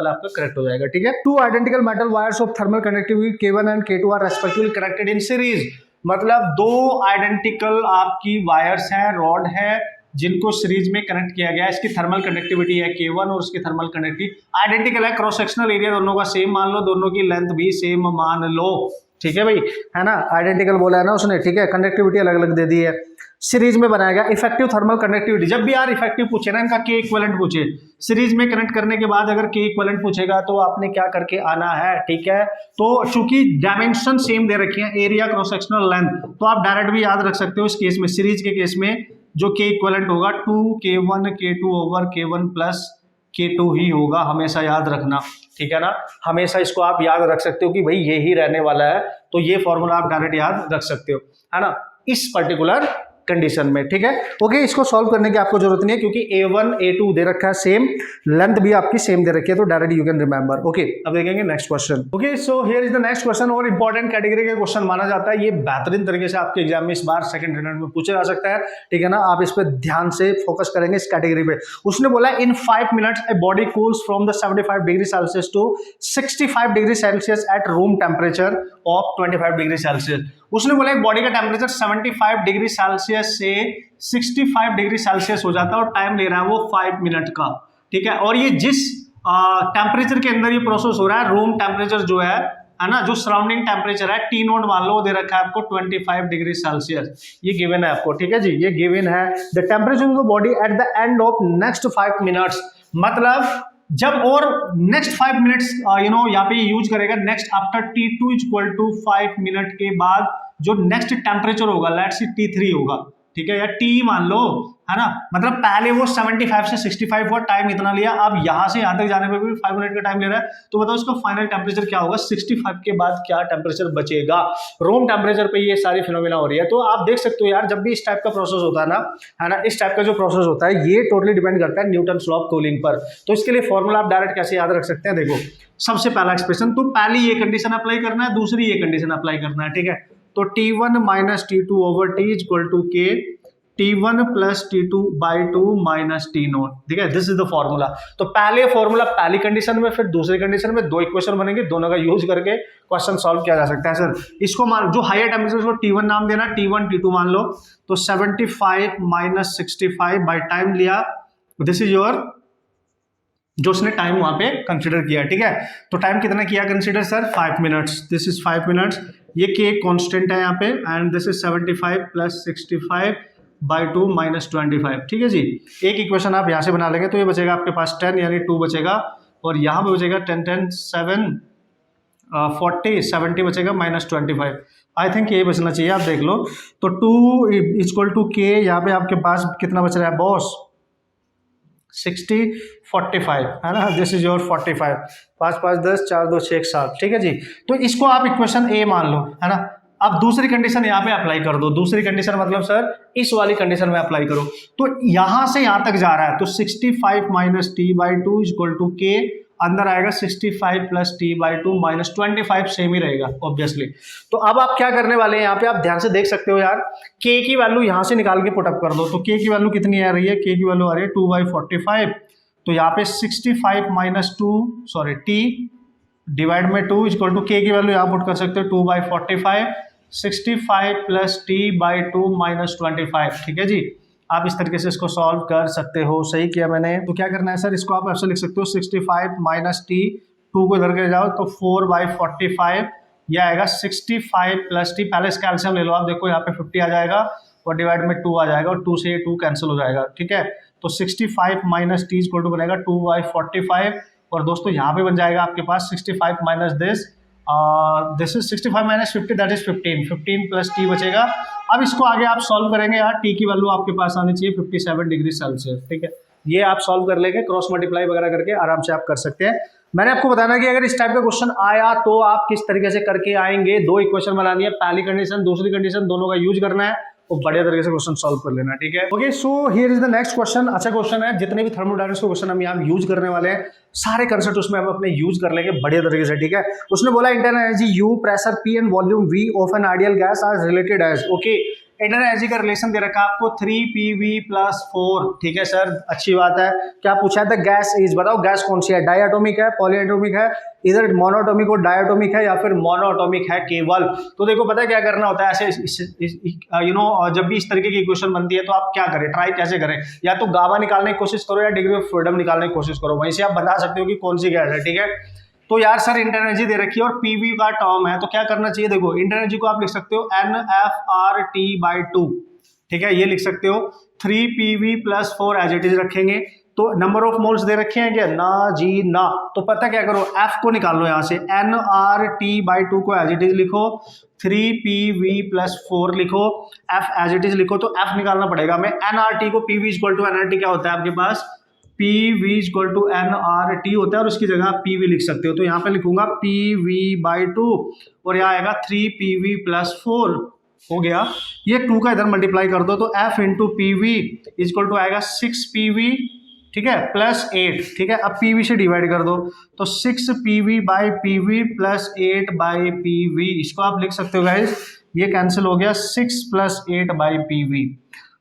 आपका करेक्ट हो जाएगा. ठीक है, two identical metal wires of thermal conductivity K1 and K2 are respectively connected in series. मतलब दो आइडेंटिकल आपकी वायर्स हैं, रॉड है, जिनको सीरीज में कनेक्ट किया गया है. इसकी थर्मल कंडक्टिविटी है K1 और उसकी थर्मल कंडक्टिविटी आइडेंटिकल है. क्रॉस सेक्शनल एरिया दोनों का सेम मान लो, दोनों की लेंथ भी सेम मान लो. ठीक है भाई, है ना, आइडेंटिकल बोला है ना उसने. ठीक है, कंडक्टिविटी अलग अलग दे दी है, सीरीज में बनाया गया. इफेक्टिव थर्मल कंडक्टिविटी, जब भी यार इफेक्टिव पूछे ना, इनका K इक्विवेलेंट पूछे, सीरीज में कनेक्ट करने के बाद अगर K इक्विवेलेंट पूछेगा तो आपने क्या करके आना है. ठीक है, तो चूंकि डायमेंशन सेम दे रखे हैं, एरिया, क्रॉस सेक्शनल लेंथ, तो आप डायरेक्ट भी याद रख सकते हो इस केस में, सीरीज के केस में जो K इक्विवेलेंट होगा 2K1 K2 over K1 plus K2 ही होगा. हमेशा याद रखना. ठीक है ना, हमेशा इसको आप याद रख सकते हो कि भाई ये ही रहने वाला है, तो ये फॉर्मूला आप डायरेक्ट याद रख सकते हो, है ना, इस पर्टिकुलर कंडीशन में. ठीक है, ओके, इसको सॉल्व करने की आपको जरूरत नहीं है, क्योंकि A1 A2 दे रखा है सेम, लेंथ भी आपकी सेम दे रखी है, तो direct you can remember. Okay, अब देखेंगे next question. Okay, so here is the next question, और इंपॉर्टेंट कैटेगरी का क्वेश्चन माना जाता है. ये बेहतरीन तरीके से आपके एग्जाम में इस बार सेकंड अटेम्प्ट में पूछा जा सकता है. ठीक है ना, आप इस पर ध्यान से फोकस करेंगे इस कैटेगरी पे. उसने बोला in 5 minutes a body cools from the 75 degree Celsius to 65 degree Celsius at room temperature of 25 degree Celsius. उसने बोला एक बॉडी का टेम्परेचर 75 डिग्री सेल्सियस से 65 डिग्री सेल्सियस हो जाता है, और टाइम ले रहा है वो 5 मिनट का. ठीक है, और ये जिस टेम्परेचर के अंदर ये प्रोसेस हो रहा है, रूम टेम्परेचर जो है ना, जो सराउंडिंग टेम्परेचर है T नोट मान लो, दे रखा है आपको 25 डिग्री सेल्सियस. ये गिवन है आपको. ठीक है जी, ये गिवन है. The temperature of the body at the end of next 5 minutes, मतलब जब और नेक्स्ट 5 मिनट्स यहाँ पे यूज करेगा, next after T2 equal to 5 minute के बाद जो नेक्स्ट टेम्परेचर होगा, लेट्स सी T3 होगा. ठीक है, या T मान लो, है ना, मतलब पहले वो 75 से 65 हुआ, टाइम इतना लिया, अब यहाँ से यहाँ तक जाने पे भी 5 मिनट का टाइम ले रहा है. तो बताओ इसका फाइनल टेम्परेचर क्या होगा, 65 के बाद क्या टेम्परेचर बचेगा. रूम टेम्परेचर पे ये सारी फिनोमिना हो रही है. तो आप देख सकते हो यार, जब भी इस टाइप का प्रोसेस होता है ना, है ना, इस टाइप का जो प्रोसेस होता है, ये टोटली डिपेंड करता है न्यूटन लॉ ऑफ कूलिंग पर. तो इसके लिए फॉर्मूला आप डायरेक्ट कैसे याद रख सकते हैं, देखो, सबसे पहला एक्सप्रेशन, तो पहली ये कंडीशन अप्लाई करना है, दूसरी ये कंडीशन अप्लाई करना है. ठीक है, तो T1 minus T2 over T equal to K T1 plus T2 by 2 minus T not. ठीक है, दिस इज द फॉर्मूला. तो पहले फॉर्मूला पहली कंडीशन में, फिर दूसरी कंडीशन में 2 इक्वेशन बनेंगे, दोनों का यूज करके क्वेश्चन सॉल्व किया जा सकता है. सर इसको मान, जो हायर टेम्परेचर को T1 नाम देना, T1 T2 मान लो, तो 75 माइनस 65 बाई टाइम लिया, दिस इज योर, जो उसने टाइम वहां पे कंसिडर किया. ठीक है, तो टाइम कितना किया consider sir, 5 minutes. This is 5 minutes. ये K कांस्टेंट है यहाँ पे, and this is 75 plus 65 by 2 minus 25. ठीक है जी, एक इक्वेशन आप यहाँ से बना लेंगे, तो ये बचेगा आपके पास 10, यानी 2 बचेगा, और यहाँ पे बचेगा 10 10 7 40 70 बचेगा माइनस 25. आई थिंक ये बचना चाहिए, आप देख लो. तो 2 इक्वल टू K, यहाँ पे आपके पास कितना बच रहा है बॉस, 45 है ना, दिस इज योर 45, 5 5 10 4 2 6 7, ठीक है जी। तो इसको आप इक्वेशन ए मान लो, है ना। अब दूसरी कंडीशन यहाँ पे अप्लाई कर दो, दूसरी कंडीशन मतलब सर इस वाली कंडीशन में अप्लाई करो। तो यहां से यहां तक जा रहा है, तो 65 minus T by two equal to K, अंदर आएगा 65 plus T by two minus 25, same ही रहेगा ऑब्वियसली। तो अब आप क्या करने वाले हैं, यहाँ पे आप ध्यान से देख सकते हो यार, के की वैल्यू यहाँ से निकाल के पुटअप कर दो। तो के की वैल्यू कितनी आ रही है, के की वैल्यू आ रही है 2/45। तो यहाँ पे 65 minus two, sorry T divide में 2 इक्वल टू के की वैल्यू यहाँ पुट कर सकते हो 2/45, 65 plus T by two minus 25, ठीक है जी। आप इस तरीके से इसको सॉल्व कर सकते हो, सही किया मैंने। तो क्या करना है सर, इसको आप ऐसे लिख सकते हो 65 माइनस टी, 2 को इधर के जाओ तो 4/45, यह आएगा 65 प्लस टी, पहले इसका एलसीएम ले लो आप, देखो यहाँ पे 50 आ जाएगा और डिवाइड में 2 आ जाएगा और 2 से ये 2 कैंसिल हो जाएगा, ठीक है। तो 65 माइनस टी इक्वल टू बनेगा 2/45, और दोस्तों यहाँ पे बन जाएगा आपके पास 65 minus this is 65 minus 50, that is 15 plus T बचेगा। अब इसको आगे आप सॉल्व करेंगे यार, टी की वैल्यू आपके पास आनी चाहिए 57 डिग्री सेल्सियस, ठीक है। ये आप सॉल्व कर लेंगे, क्रॉस मल्टीप्लाई वगैरह करके आराम से आप कर सकते हैं। मैंने आपको बताना कि अगर इस टाइप का क्वेश्चन आया तो आप किस तरीके से करके आएंगे। 2 इक्वेशन बनानी है, पहली कंडीशन दूसरी कंडीशन दोनों का यूज करना है और बढ़िया तरीके से क्वेश्चन सॉल्व कर लेना, ठीक है। Okay, so here is the next question. अच्छा क्वेश्चन है, जितने भी थर्मोडायनामिक्स के क्वेश्चन हम यहाँ यूज करने वाले हैं, सारे कंसेप्ट उसमें हम अपने यूज कर लेंगे बढ़िया तरीके से, ठीक है। उसने बोला internal energy U, pressure P and volume V of an ideal gas are related as, okay. Internal energy का रिलेशन दे रखा है आपको 3PV+4, ठीक है सर, अच्छी बात है। क्या पूछा है, द गैस इज, बताओ गैस कौन सी है, डायटोमिक है, पॉलीएटोमिक है, इधर मोनोटोमिक और डायटोमिक है या फिर मोनोटोमिक है केवल। तो देखो पता है क्या करना होता है, ऐसे यू नो जब भी इस तरीके की इक्वेशन बनती है तो आप क्या करें, ट्राई कैसे करें, या तो गामा निकालने की कोशिश करो या डिग्री ऑफ फ्रीडम निकालने की कोशिश करो, वहीं से आप बता सकते हो कि कौन सी गैस है, ठीक है। तो यार सर इंटरनल एनर्जी दे रखी है और पीवी का टर्म है, तो क्या करना चाहिए, देखो इंटरनल एनर्जी को आप लिख सकते हो NFRT/2, ठीक है, ये लिख सकते हो। 3PV+4 एज इट इज रखेंगे। तो नंबर ऑफ मोल्स दे रखे हैं क्या, ना जी ना। तो पता क्या करो, F को निकाल लो यहाँ से, NRT/2 को एज इट इज लिखो, 3PV+4 लिखो, F एज इट इज लिखो। तो F निकालना पड़ेगा हमें, NRT को, PV इक्वल टू NRT क्या होता है आपके पास, PV इक्वल टू NRT होता है और उसकी जगह आप PV लिख सकते हो। तो यहाँ पे लिखूंगा PV/2 और यहाँ आएगा 3PV+4, हो गया। ये 2 का इधर मल्टीप्लाई कर दो तो F into PV equal to आएगा 6PV, ठीक है, +8, ठीक है। अब PV से डिवाइड कर दो तो 6PV/PV प्लस 8/PV, इसको आप लिख सकते हो गाइस, ये कैंसिल हो गया 6 + 8/PV।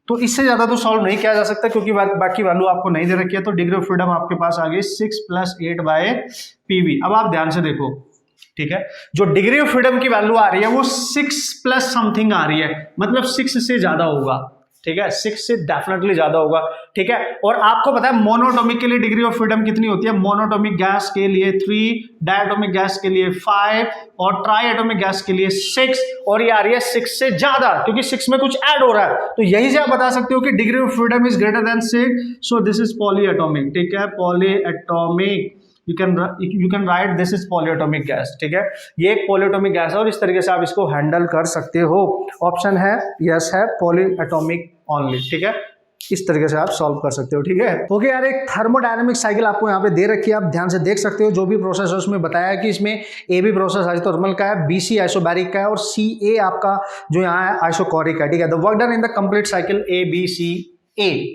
तो इससे ज्यादा तो सॉल्व नहीं किया जा सकता क्योंकि बाकी वैल्यू आपको नहीं दे रखी है। तो डिग्री ऑफ फ्रीडम आपके पास आ गई 6 + 8/PV। अब आप ध्यान से देखो, ठीक है, जो डिग्री ऑफ फ्रीडम की वैल्यू आ रही है वो 6 प्लस समथिंग आ रही है, मतलब 6 से ज्यादा होगा, ठीक है, 6 से डेफिनेटली ज्यादा होगा, ठीक है। और आपको पता है मोनोटोमिक के लिए डिग्री ऑफ फ्रीडम कितनी होती है, मोनोटोमिक गैस के लिए 3, डायटोमिक गैस के लिए 5 और ट्राइएटोमिक गैस के लिए 6, और ये आ रही है 6 से ज्यादा क्योंकि 6 में कुछ ऐड हो रहा है। तो यही से आप बता सकते हो कि degree of freedom is greater than 6, so this is polyatomic, ठीक है, polyatomic. You can right this is polyatomic gas, ठीक है, ये एक पॉलीएटोमिक गैस है और इस तरीके से आप इसको हैंडल कर सकते हो। ऑप्शन है यस है, पॉलीएटोमिक ओनली, ठीक है, इस तरीके से आप सॉल्व कर सकते हो, ठीक है। ओके यार, एक थर्मोडायनामिक साइकिल आपको यहाँ पे दे रखी है, आप ध्यान से देख सकते हो। जो भी प्रोसेस है उसमें बताया है कि इसमें ए बी प्रोसेस आइसोथर्मल का है, BC आइसोबैरिक का है और CA आपका जो यहाँ है आइसोकोरिक है, ठीक है। The work done in the complete cycle ABCA,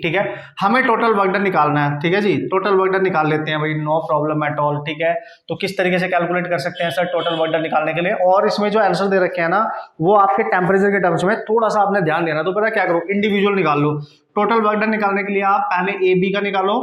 ठीक है। हमें टोटल वर्क डन निकालना है, ठीक है जी, टोटल वर्क डन निकाल लेते हैं भाई, नो प्रॉब्लम एट ऑल, ठीक है। तो किस तरीके से कैलकुलेट कर सकते हैं सर टोटल वर्क डन निकालने के लिए, और इसमें जो आंसर दे रखे हैं ना वो आपके टेम्परेचर के टर्म्स में थोड़ा सा आपने ध्यान देना। तो पता क्या करो, इंडिविजुअल निकाल लो। टोटल वर्क डन निकालने के लिए आप पहले AB का निकालो,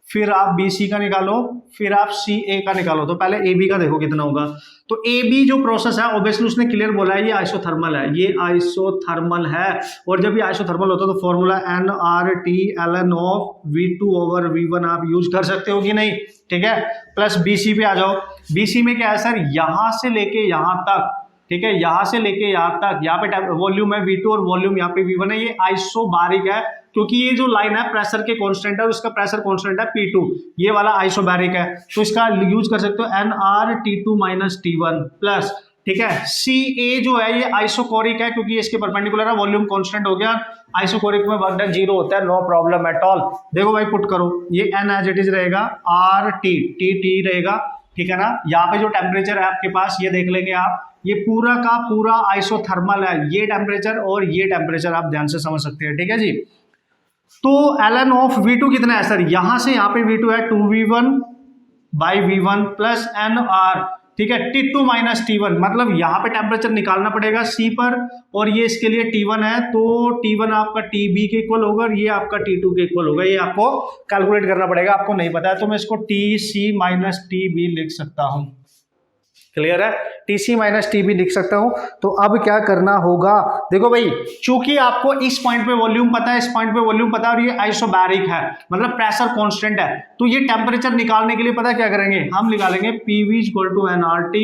फिर आप BC का निकालो, फिर आप CA का निकालो। तो पहले AB का देखो कितना होगा। तो AB जो प्रोसेस है ऑब्वियसली उसने क्लियर बोला है ये आइसोथर्मल है, ये आइसोथर्मल है, और जब ये आइसोथर्मल होता है तो formula NRT ln of V2/V1 आप यूज कर सकते हो कि नहीं, ठीक है। प्लस BC पे आ जाओ, BC में क्या है सर, यहां से लेके यहां तक, ठीक है, यहां से लेके यहां तक, यहाँ पे वॉल्यूम है V2 और वॉल्यूम यहाँ पे V1 है, ये आइसोबारिक है क्योंकि ये जो लाइन है प्रेशर के कांस्टेंट है और उसका प्रेशर कांस्टेंट है P2, ये वाला आइसोबैरिक है। तो इसका यूज कर सकते हो NRT2 - T1 प्लस ठीक है। सी ए जो है ये आइसोकोरिक है क्योंकि इसके परपेंडिकुलर है, वॉल्यूम कांस्टेंट हो गया। आइसोकोरिक में वर्क डन 0 होता है, नो प्रॉब्लम एट ऑल। देखो भाई पुट करो, ये एन एज इट इज रहेगा, आर टी टी टी रहेगा, ठीक है ना। यहाँ पे जो टेम्परेचर है आपके पास ये देख लेंगे आप, ये पूरा का पूरा आइसोथर्मल है, ये टेम्परेचर और ये टेम्परेचर आप ध्यान से समझ सकते हैं, ठीक है जी। तो ln ऑफ V2 कितना है सर, यहां से यहाँ पे V2 है 2V1 by V1 plus N R, ठीक है, T2 माइनस T1, मतलब यहाँ पे टेम्परेचर निकालना पड़ेगा C पर, और ये इसके लिए T1 है, तो T1 आपका TB के इक्वल होगा और ये आपका T2 के इक्वल होगा। ये आपको कैलकुलेट करना पड़ेगा, आपको नहीं पता है तो मैं इसको TC माइनस TB लिख सकता हूँ। क्लियर है, TC माइनस TB लिख सकता हूं। तो अब क्या करना होगा, देखो भाई, चूंकि आपको इस पॉइंट पे वॉल्यूम पता है, इस पॉइंट पे वॉल्यूम पता है और ये आइसोबैरिक है, मतलब प्रेशर कांस्टेंट है, तो ये टेम्परेचर निकालने के लिए पता क्या करेंगे, हम निकालेंगे PV equal to nRT,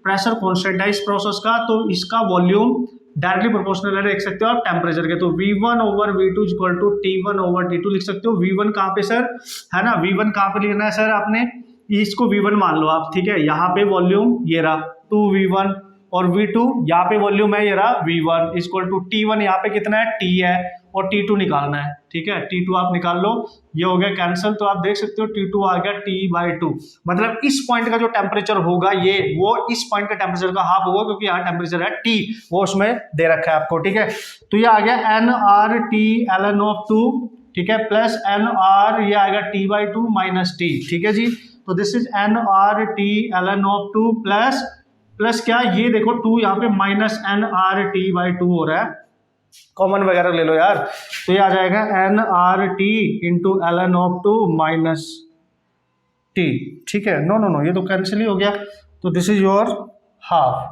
pressure constant है इस प्रोसेस का, तो इसका वॉल्यूम डायरेक्टली प्रोपोर्शनल है, लिख सकते हो आप टेम्परेचर के, तो V1 over V2 equal to T1 over T2 लिख सकते हो। V1 कहाँ पे सर, है ना, V1 कहाँ पे लिखना है सर आपने, इसको V1 मान लो आप, ठीक है। यहाँ पे वॉल्यूम ये रहा 2V1 और V2 यहाँ पे वॉल्यूम है ये रहा V1 इक्वल टू T1, यहाँ पे कितना है T है और T2 निकालना है, ठीक है। T2 आप निकाल लो, ये हो गया कैंसिल, तो आप देख सकते हो T2 आ गया T/2, मतलब इस पॉइंट का जो टेम्परेचर होगा ये, वो इस पॉइंट का टेम्परेचर का हाफ होगा, क्योंकि यहाँ टेम्परेचर है T, वो उसमें दे रखा है आपको, ठीक है। तो ये आ गया nRT ln ऑफ 2, ठीक है, प्लस nR ये आएगा T/2 माइनस T, ठीक है जी। तो this is nRT ln of 2 plus क्या, ये देखो 2 यहाँ पे माइनस nRT/2 हो रहा है, कॉमन वगैरह ले लो यार, तो ये आ जाएगा nRT into ln of 2 minus T, ठीक है। नो ये तो कैंसिल ही हो गया, तो दिस इज योर हाफ,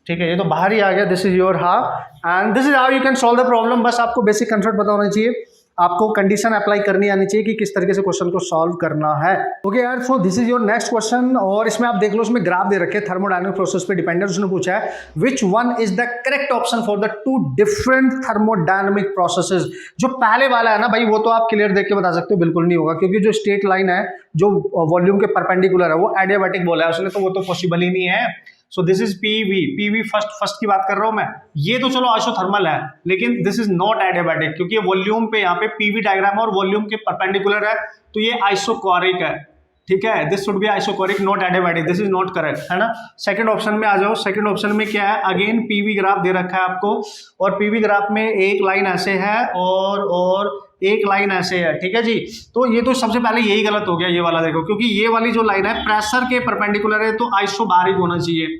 ठीक है, ये तो बाहर ही आ गया, this is your half and this is how you can solve the problem. बस आपको बेसिक कंसेप्ट पता होना चाहिए, आपको कंडीशन अप्लाई करनी आनी चाहिए कि किस तरीके से क्वेश्चन को सॉल्व करना है। ओके यार, सो this is your next question, और इसमें आप देख लो, इसमें ग्राफ दे रखे हैं थर्मोडायनामिक प्रोसेस पे डिपेंडेंट। उसने पूछा है which one is the correct option for the two different thermodynamic processes. जो पहले वाला है ना भाई, वो तो आप क्लियर देख के बता सकते हो, बिल्कुल नहीं होगा, क्योंकि जो स्ट्रेट लाइन है जो वॉल्यूम के परपेंडिकुलर है वो एडियाबैटिक बोला है उसने, तो वो तो पॉसिबल ही नहीं है। So this is PV first की बात कर रहा हूं मैं, ये तो चलो आइसोथर्मल है, लेकिन दिस इज नॉट एडियाबैटिक, क्योंकि ये वॉल्यूम पे यहाँ पे पीवी डायग्राम और वॉल्यूम के परपेंडिकुलर है, तो ये आइसोकोरिक है, ठीक है। This should be isochoric not adiabatic, this is not correct, है ना। सेकंड ऑप्शन में आ जाओ, सेकंड ऑप्शन में क्या है, अगेन पीवी ग्राफ दे रखा है आपको, और पीवी ग्राफ में एक लाइन ऐसे है और एक लाइन ऐसे है, ठीक है जी। तो ये तो सबसे पहले यही गलत हो गया, ये वाला देखो, क्योंकि ये वाली जो लाइन है प्रेशर के परपेंडिकुलर है, तो आइसोबारिक होना चाहिए,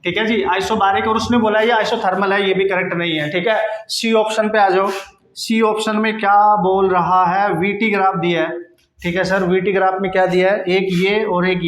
ठीक है जी, आइसोबारिक, और उसने बोला ये आइसोथर्मल है, ये भी करेक्ट नहीं है, ठीक है। सी ऑप्शन पे आ जाओ, सी ऑप्शन में क्या बोल रहा है, वीटी ग्राफ दिया है, ठीक है सर। वीटी ग्राफ में क्या दिया है, एक ये और एक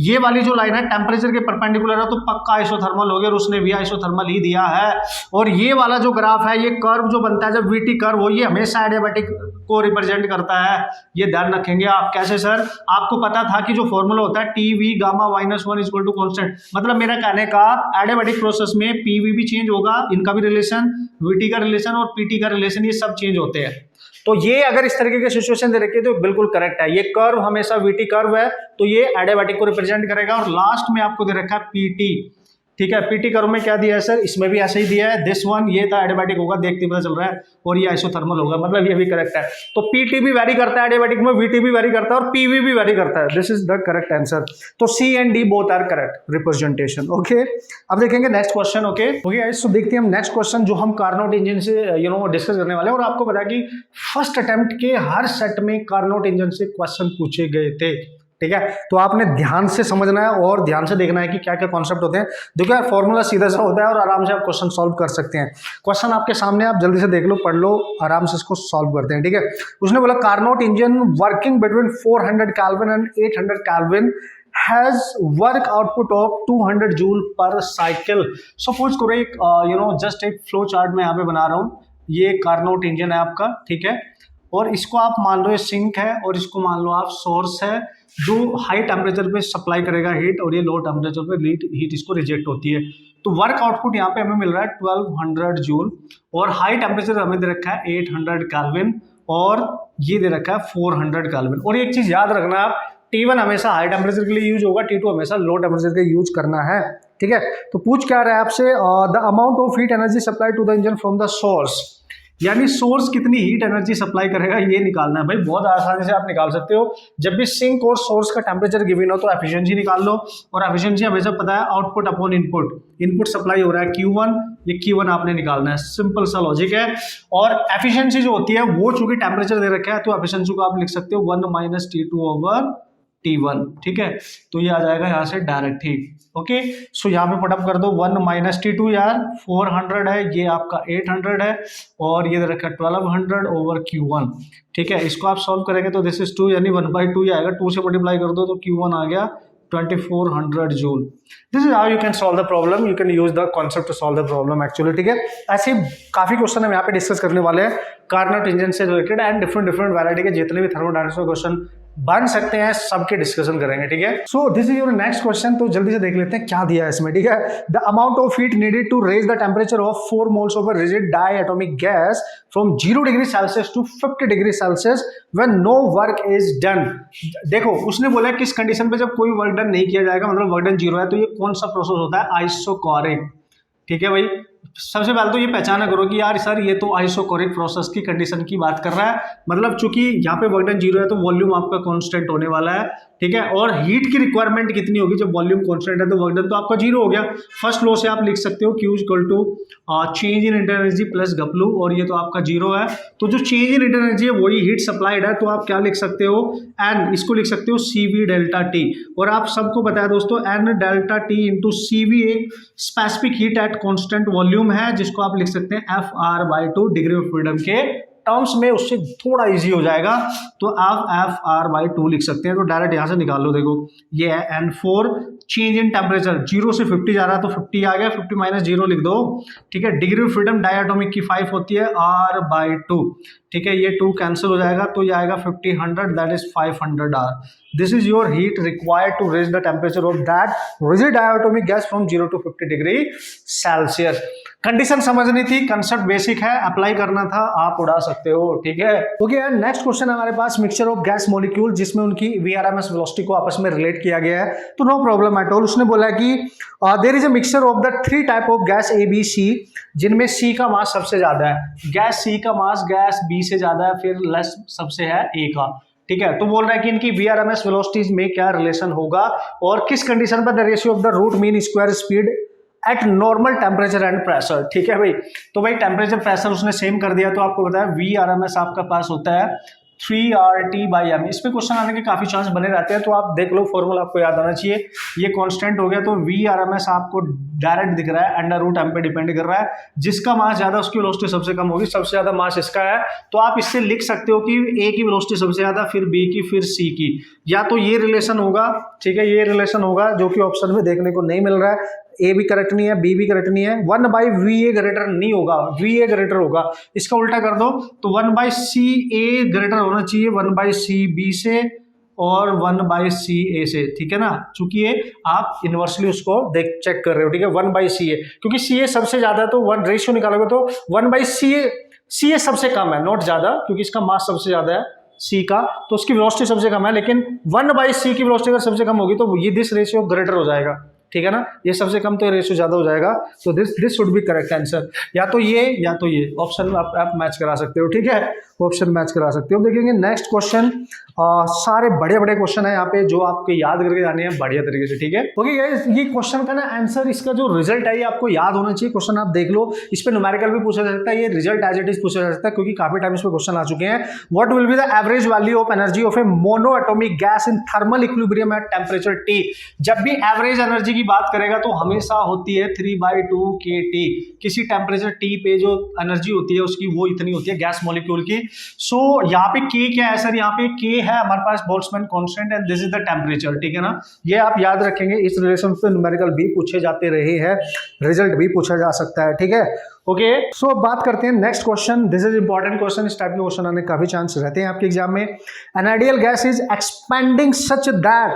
ये वाली जो लाइन है टेम्परेचर के परपेंडिकुलर है, तो पक्का आइसोथर्मल हो गया, और उसने भी आइसोथर्मल ही दिया है। और ये वाला जो ग्राफ है, ये कर्व जो बनता है जब वीटी कर्व हो, ये हमेशा एडियाबैटिक को रिप्रेजेंट करता है, ये ध्यान रखेंगे आप। कैसे सर, आपको पता था कि जो फॉर्मूला होता है T gamma -1 equal to constant, मतलब मेरा कहने का एडियाबैटिक प्रोसेस में पीवी भी चेंज होगा, इनका भी रिलेशन, वीटी का रिलेशन और पीटी का रिलेशन, ये सब चेंज होते हैं। तो ये अगर इस तरीके के सिचुएशन दे रखी है तो बिल्कुल करेक्ट है, ये कर्व हमेशा वीटी कर्व है, तो ये एडियाबैटिक को रिप्रेजेंट करेगा। और लास्ट में आपको दे रखा है पीटी, ठीक है। पीटी कर्व में क्या दिया है सर, इसमें भी ऐसे ही दिया है, दिस वन ये था एडियाबैटिक होगा, देखते पता चल रहा है, और ये आइसोथर्मल होगा, मतलब ये भी करेक्ट है। तो पीटी भी वेरी करता है एडियाबैटिक में, वीटी भी वेरी करता है और पीवी भी वेरी करता है, this is the correct answer. तो C and D both are correct representation, okay. अब देखेंगे नेक्स्ट क्वेश्चन, ओके गाइस, तो देखते हैं हम नेक्स्ट क्वेश्चन जो हम कार्नोट इंजन से डिस्कस करने वाले हैं। और आपको पता है कि फर्स्ट अटेम्प्ट के हर सेट में कार्नोट इंजन से क्वेश्चन पूछे गए थे, ठीक है। तो आपने ध्यान से समझना है और ध्यान से देखना है कि क्या क्या कॉन्सेप्ट होते हैं। देखो यार, फॉर्मूला सीधा सा होता है और आराम से आप क्वेश्चन सॉल्व कर सकते हैं। क्वेश्चन आपके सामने, आप जल्दी से देख लो, पढ़ लो, आराम से इसको सॉल्व करते हैं, ठीक है। उसने बोला Carnot engine working between 400 kelvin and 800 kelvin has work output of 200 joule पर साइकिल। सपोज करो एक जस्ट एक फ्लो चार्ट में यहाँ पे बना रहा हूँ, ये कार्नोट इंजन है आपका, ठीक है, और इसको आप मान लो ये सिंक है, और इसको मान लो आप सोर्स है जो हाई टेम्परेचर पे सप्लाई करेगा हीट, और ये लो टेम्परेचर पे हीट इसको रिजेक्ट होती है। तो वर्क आउटपुट यहाँ पे हमें मिल रहा है 1200 जूल, और हाई टेम्परेचर हमें दे रखा है 800 केल्विन, और ये दे रखा है 400 केल्विन। और एक चीज याद रखना आप, T1 हमेशा हाई टेम्परेचर के लिए यूज होगा, T2 हमेशा लो टेम्परेचर के यूज करना है, ठीक है। तो पूछ क्या रहा है आपसे, the amount of heat energy supply to the engine from the source, यानी सोर्स कितनी हीट एनर्जी सप्लाई करेगा ये निकालना है। भाई बहुत आसानी से आप निकाल सकते हो, जब भी सिंक और सोर्स का टेम्परेचर गिवन हो तो एफिशिएंसी निकाल लो, और एफिशिएंसी हमेशा पता है output upon input, input supply हो रहा है Q1, ये Q1 आपने निकालना है, सिंपल सा लॉजिक है। और एफिशिएंसी जो होती है वो चूंकि टेम्परेचर दे रखा है तो एफिशिएंसी को आप लिख सकते हो 1 - T2 T1, ठीक है। तो ये आ जाएगा यहाँ से डायरेक्ट ही, ओके। सो यहाँ पे पुटअप कर दो 1 - T2 यार 400 है, ये आपका 800 है, और ये दे रखा है 1200 ओवर Q1, ठीक है। इसको आप सॉल्व करेंगे तो दिस इज 2 यानी 1/2 ही आएगा, 2 से मल्टीप्लाई कर दो तो Q1 आ गया 2400 joule. This is how you can solve the problem, you can use the concept to solve the problem actually, ठीक है। ऐसे काफी क्वेश्चन हम यहाँ पे डिस्कस करने वाले हैं कार्नोट इंजन से रिलेटेड एंड डिफरेंट वैरायटी के जितने भी थर्मोडायनामिक्स के क्वेश्चन बन सकते हैं सबके डिस्कशन करेंगे, ठीक है। So this is your next question, तो जल्दी से देख लेते हैं क्या दिया है इसमें, ठीक है। The amount of heat needed to raise the temperature of 4 moles of a rigid diatomic gas from 0 degree Celsius to 50 degree Celsius when no work is done. देखो उसने बोला किस कंडीशन पे जब कोई वर्क डन नहीं किया जाएगा, मतलब वर्क डन 0 है, तो ये कौन सा प्रोसेस होता है, आइसोकोरिक, ठीक है भाई। सबसे पहले तो ये पहचाना करो कि यार सर ये तो आइसोकोरिक प्रोसेस की कंडीशन की बात कर रहा है, मतलब चूंकि यहाँ पे वर्क डन 0 है तो वॉल्यूम आपका कांस्टेंट होने वाला है, ठीक है। और हीट की रिक्वायरमेंट कितनी होगी, जब वॉल्यूम कांस्टेंट है तो वर्क डन तो आपका 0 हो गया। फर्स्ट लॉ से आप लिख सकते हो Q = change in inter energy plus W, और ये तो आपका 0 है, तो जो चेंज इन इंटर एनर्जी है वही हीट सप्लाइड है, तो आप क्या लिख सकते हो, N, इसको लिख सकते हो CV डेल्टा T, और आप सबको बताया दोस्तों N delta T into CV एक specific heat at constant volume है, जिसको आप लिख सकते हैं FR/2 डिग्री ऑफ फ्रीडम के टर्म्स में, उससे थोड़ा इजी हो जाएगा, तो आप FR/2 लिख सकते हैं। तो डायरेक्ट यहाँ से निकाल लो, देखो ये है N4, चेंज इन टेम्परेचर 0 से 50 जा रहा है तो 50 आ गया, 50 - 0 लिख दो, ठीक है। डिग्री ऑफ फ्रीडम डायटोमिक की 5 होती है R/2, ठीक है, ये 2 कैंसिल हो जाएगा तो ये आएगा 50/100 that is 500 R। This is your heat required to raise the temperature of that rigid diatomic gas from 0 to 50 degree Celsius. Condition समझनी थी, कंसेप्ट बेसिक है, अप्लाई करना था, आप उड़ा सकते हो, ठीक है। ओके यार, नेक्स्ट क्वेश्चन हमारे पास मिक्सचर ऑफ गैस मॉलिक्यूल, जिसमें उनकी VRMS वेलोसिटी को आपस में रिलेट किया गया है, तो नो प्रॉब्लम एट ऑल। उसने बोला कि there is a mixture of the 3 type of gas A B C, जिनमें C का मास सबसे ज्यादा है, गैस C का मास गैस B से ज्यादा है, फिर लेस सबसे है A का, ठीक है। तो बोल रहा है कि इनकी VRMS वेलोसिटीज में क्या रिलेशन होगा और किस कंडीशन पर the ratio of the root mean square speed at normal temperature and pressure, ठीक है भाई। तो भाई टेम्परेचर प्रेशर उसने सेम कर दिया, तो आपको बताया VRMS आपका पास होता है 3RT/m। इस पे क्वेश्चन आने के काफी चांस बने रहते हैं, तो आप देख लो, फॉर्मूला आपको याद आना चाहिए। ये कांस्टेंट हो गया, तो VRMS आपको डायरेक्ट दिख रहा है, √m पे डिपेंड कर रहा है, जिसका मास ज्यादा उसकी वेलोसिटी सबसे कम होगी, सबसे ज्यादा मास इसका है, तो आप इससे लिख सकते हो कि A की वेलोसिटी सबसे ज्यादा, फिर B की, फिर C की, या तो ये रिलेशन होगा, ठीक है, ये रिलेशन होगा जो कि ऑप्शन में देखने को नहीं मिल रहा है। A भी करेक्ट नहीं है, B भी करेक्ट नहीं है, 1/VA ग्रेटर नहीं होगा, VA ग्रेटर होगा। इसका उल्टा कर दो तो 1/CA ग्रेटर होना चाहिए 1/CB से और 1/CA से, ठीक है ना, चूंकि ये आप इनवर्सली उसको देख चेक कर रहे हो, ठीक है। 1/CA, क्योंकि CA सबसे ज्यादा, तो 1 रेशियो निकालोगे तो 1/CA सबसे कम है, नॉट ज्यादा, क्योंकि इसका मास सबसे ज्यादा है C का, तो उसकी वेलोसिटी सबसे कम है, लेकिन 1/C की वेलोसिटी अगर सबसे कम होगी तो ये दिस रेशियो ग्रेटर हो जाएगा, ठीक है ना, ये सबसे कम तो रेशियो ज्यादा हो जाएगा, तो this should be correct answer, या तो ये ऑप्शन में आप मैच करा सकते हो, ठीक है, ऑप्शन मैच करा सकते हो। देखेंगे नेक्स्ट क्वेश्चन, सारे बड़े बड़े क्वेश्चन है यहाँ पे जो आपको याद करके जाने हैं बढ़िया तरीके से, ठीक है। ओके गाइस, ये क्वेश्चन का ना आंसर, इसका जो रिजल्ट है ये आपको याद होना चाहिए। क्वेश्चन आप देख लो, इस पे न्यूमेरिकल भी पूछा जा सकता है, ये रिजल्ट एज इट इज पूछा जा सकता है, क्योंकि काफी टाइम इस पे क्वेश्चन आ चुके हैं। What will be the average value of energy of A mono atomic gas in thermal equilibrium at temperature T। जब भी एवरेज एनर्जी की बात करेगा तो हमेशा होती है 3/2 kT, किसी टेम्परेचर T पे जो एनर्जी होती है उसकी वो इतनी होती है गैस मॉलिक्यूल की। सो यहाँ पे K क्या है सर, यहाँ पे K है हमारे पास Boltzmann constant and this is the temperature, ठीक है ना, ये आप याद रखेंगे। इस रिलेशन पे न्यूमेरिकल भी पूछे जाते रहे हैं, रिजल्ट भी पूछा जा सकता है, ठीक है। ओके, सो बात करते हैं next question, this is important question, इस टाइप के क्वेश्चन आने काफी चांस रहते हैं आपके एग्जाम में। N ideal gas is expanding such that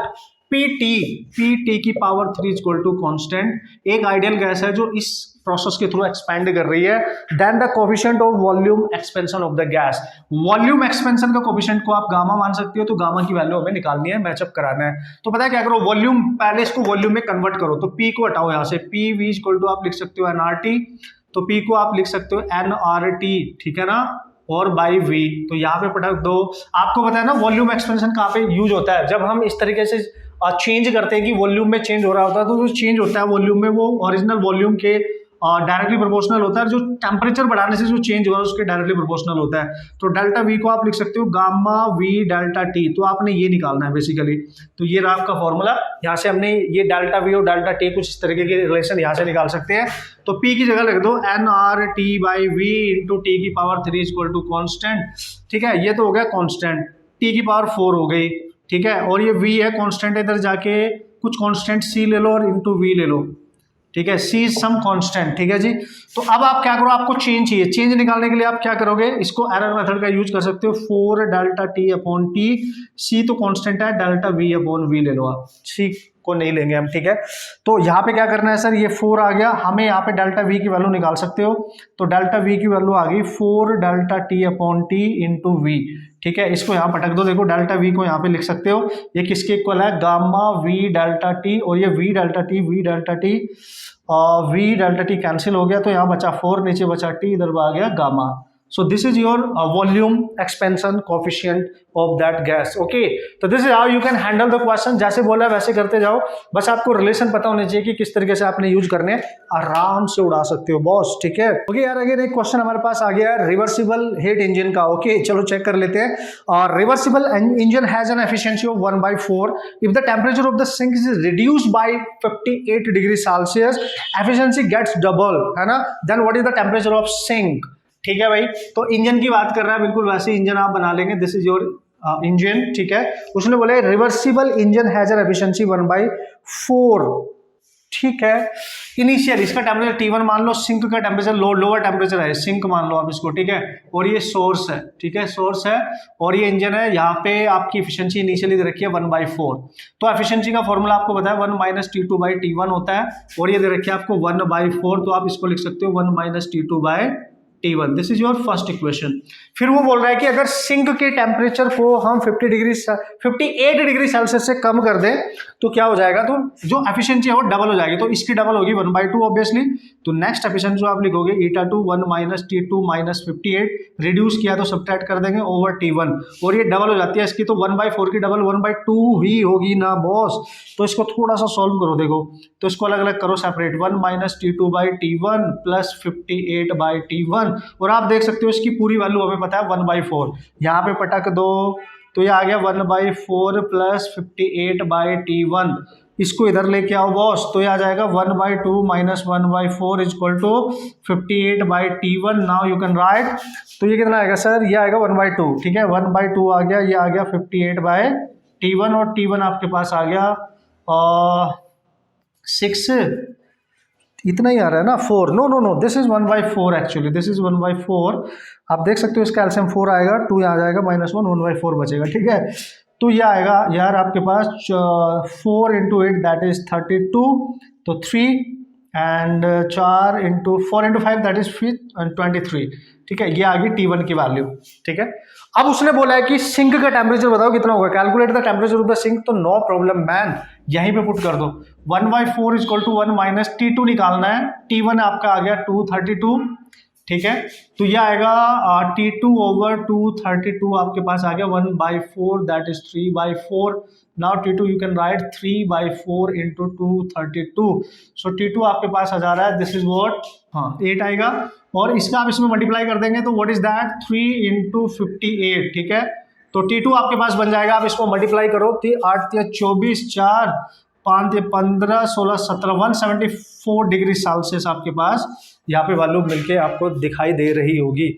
P T की पावर 3 इक्वल टू कॉन्स्टेंट एक आइडियल गैस है जो इस प्रोसेस के थ्रू एक्सपेंड कर रही है। Then the coefficient of volume expansion of the gas, volume expansion का कोफिशिएंट को आप गामा मान सकते हो, तो गामा की वैल्यू हमें निकालनी है, मैचअप कराना है। तो पता है क्या करो, वॉल्यूम पहले इसको वॉल्यूम में कन्वर्ट करो, तो पी को हटाओ यहाँ से, पी वी इक्वल टू आप लिख सकते हो एनआरटी, तो पी को आप लिख सकते हो एनआरटी, ठीक है ना, और बाई वी, तो यहाँ पे पटक दो। आपको पता है ना वॉल्यूम एक्सपेंशन कहाँ पे यूज होता है, जब हम इस तरीके से चेंज करते हैं कि वॉल्यूम में चेंज हो रहा होता है, तो जो चेंज होता है वॉल्यूम में वो ओरिजिनल वॉल्यूम के डायरेक्टली प्रोपोर्शनल होता है, जो टेम्परेचर बढ़ाने से जो चेंज हो रहा है उसके डायरेक्टली प्रोपोर्शनल होता है। तो डेल्टा वी को आप लिख सकते हो गामा वी डेल्टा टी, तो आपने ये निकालना है बेसिकली। तो ये रहा आपका फॉर्मूला, यहाँ से हमने ये डेल्टा वी और डेल्टा टी कुछ इस तरीके के रिलेशन यहाँ से निकाल सकते हैं। तो पी की जगह लिख दो n R T by V into T की पावर 3 इक्वल टू कॉन्स्टेंट, ठीक है, ये तो हो गया कॉन्स्टेंट, टी की पावर 4 हो गई, ठीक है, और ये वी है कॉन्स्टेंट, इधर जाके कुछ कॉन्स्टेंट सी ले लो और इंटू वी ले लो, ठीक है, सी सम कांस्टेंट, ठीक है जी। तो अब आप क्या करो, आपको चेंज चाहिए, चेंज निकालने के लिए आप क्या करोगे, इसको एरर मेथड का यूज कर सकते हो, 4 डेल्टा टी अपॉन टी, सी तो कांस्टेंट है, डेल्टा वी अपॉन वी ले लो आप, सी को नहीं लेंगे हम, ठीक है। तो यहाँ पे क्या करना है सर, ये 4 आ गया, हमें यहाँ पे डेल्टा वी की वैल्यू निकाल सकते हो, तो डेल्टा वी की वैल्यू आ गई 4 delta T upon T into V, ठीक है, इसको यहाँ पटक दो, देखो डेल्टा वी को यहाँ पे लिख सकते हो, ये किसके इक्वल है, गामा वी डेल्टा टी, और ये we delta T V delta T cancel हो गया, तो यहाँ बचा 4, नीचे बचा टी, इधर आ गया gamma. So this is your volume expansion coefficient of that gas. Okay, तो this is how you can handle the question. जैसे बोला वैसे करते जाओ, बस आपको रिलेशन पता होने चाहिए कि किस तरीके से आपने यूज करने हैं, आराम से उड़ा सकते हो बॉस, ठीक है। ओके यार, अगेन एक क्वेश्चन हमारे पास आ गया है रिवर्सिबल हीट इंजन का। ओके चलो चेक कर लेते हैं। Reversible engine has an efficiency of 1/4 if the temperature of the sink is reduced by 58 degree Celsius, efficiency gets double, है ना, then what is the temperature of sink, ठीक है भाई। तो इंजन की बात कर रहा है, बिल्कुल वैसे इंजन आप बना लेंगे, दिस इज योर इंजन, ठीक है। उसने बोला reversible engine has an efficiency 1/4, ठीक है। इनिशियल इसका टेम्परेचर T1 मान लो, सिंक का टेम्परेचर लोअर टेम्परेचर है, सिंक मान लो आप इसको, ठीक है, और ये सोर्स है, ठीक है, सोर्स है, और ये इंजन है। यहाँ पे आपकी एफिशिएंसी इनिशियली दे रखी है 1/4, तो एफिशिएंसी का फॉर्मूला आपको पता है 1 - T2/T1 होता है, और ये दे रखी है आपको 1/4, तो आप इसको लिख सकते हो 1 - T2/T1, this is your first equation. फिर वो बोल रहा है कि अगर सिंक के टेम्परेचर को हम 58 डिग्री सेल्सियस से कम कर दें तो क्या हो जाएगा, तो जो एफिशिएंसी है वो डबल हो जाएगी, तो इसकी डबल होगी 1/2 ऑब्वियसली। तो नेक्स्ट एफिशिएंसी जो आप लिखोगे eta2 1 - T2 - 58, रिड्यूस किया तो सब्ट्रैक्ट कर देंगे ओवर T1, और ये डबल हो जाती है इसकी, तो 1/4 की डबल 1/2 ही होगी ना बॉस। तो इसको थोड़ा सा सॉल्व करो, देखो तो इसको अलग अलग करो सेपरेट, 1 - T2/T1 प्लस 58/T1, और आप देख सकते हो इसकी पूरी वैल्यू हमें पता है 1/4, यहाँ पे पटक दो, तो ये आ गया 1/4 प्लस 58/T1, इसको इधर लेके आओ बॉस, तो ये आ जाएगा 1/2 minus 1/4 equal to 58/T1। Now you can write, तो ये कितना आएगा सर, ये आएगा 1/2, ठीक है, 1/2 आ गया, ये आ गया 58/T1, और T1 आपके पास आ गया 6, इतना ही आ रहा है ना, 4, no this is 1/4, actually this is 1/4, आप देख सकते हो इसका एलसीएम 4 आएगा, 2 यहाँ आ जाएगा, -1 1/4 बचेगा, ठीक है। तो ये आएगा यार आपके पास 4 × 8 दैट इज 32, तो 3, एंड 4 × 4 × 5 दैट इज 23, ठीक है, ये आ गई T1 की वैल्यू, ठीक है। अब उसने बोला है कि सिंक का टेम्परेचर बताओ कितना होगा, calculate the temperature of the sink, तो नो प्रॉब्लम मैन, यहीं पे पुट कर दो, 1/4 = 1 - T2 निकालना है, T1 आपका आ गया 232, ठीक है, तो ये आएगा T2 ओवर 232 आपके पास आ गया 1/4 that is 3/4। Now T2 you can right 3/4 × 232, so T2 आपके पास आ जा रहा है, दिस इज व्हाट, हाँ 8 आएगा, और इसका आप इसमें मल्टीप्लाई कर देंगे तो व्हाट इज दैट 3 × 58, ठीक है। तो T2 आपके पास बन जाएगा, आप इसको मल्टीप्लाई करो, 8 × 24, 4 5 × 15 16 17 174 डिग्री सेल्सियस आपके पास यहाँ पे वैल्यू मिलके आपको दिखाई दे रही होगी,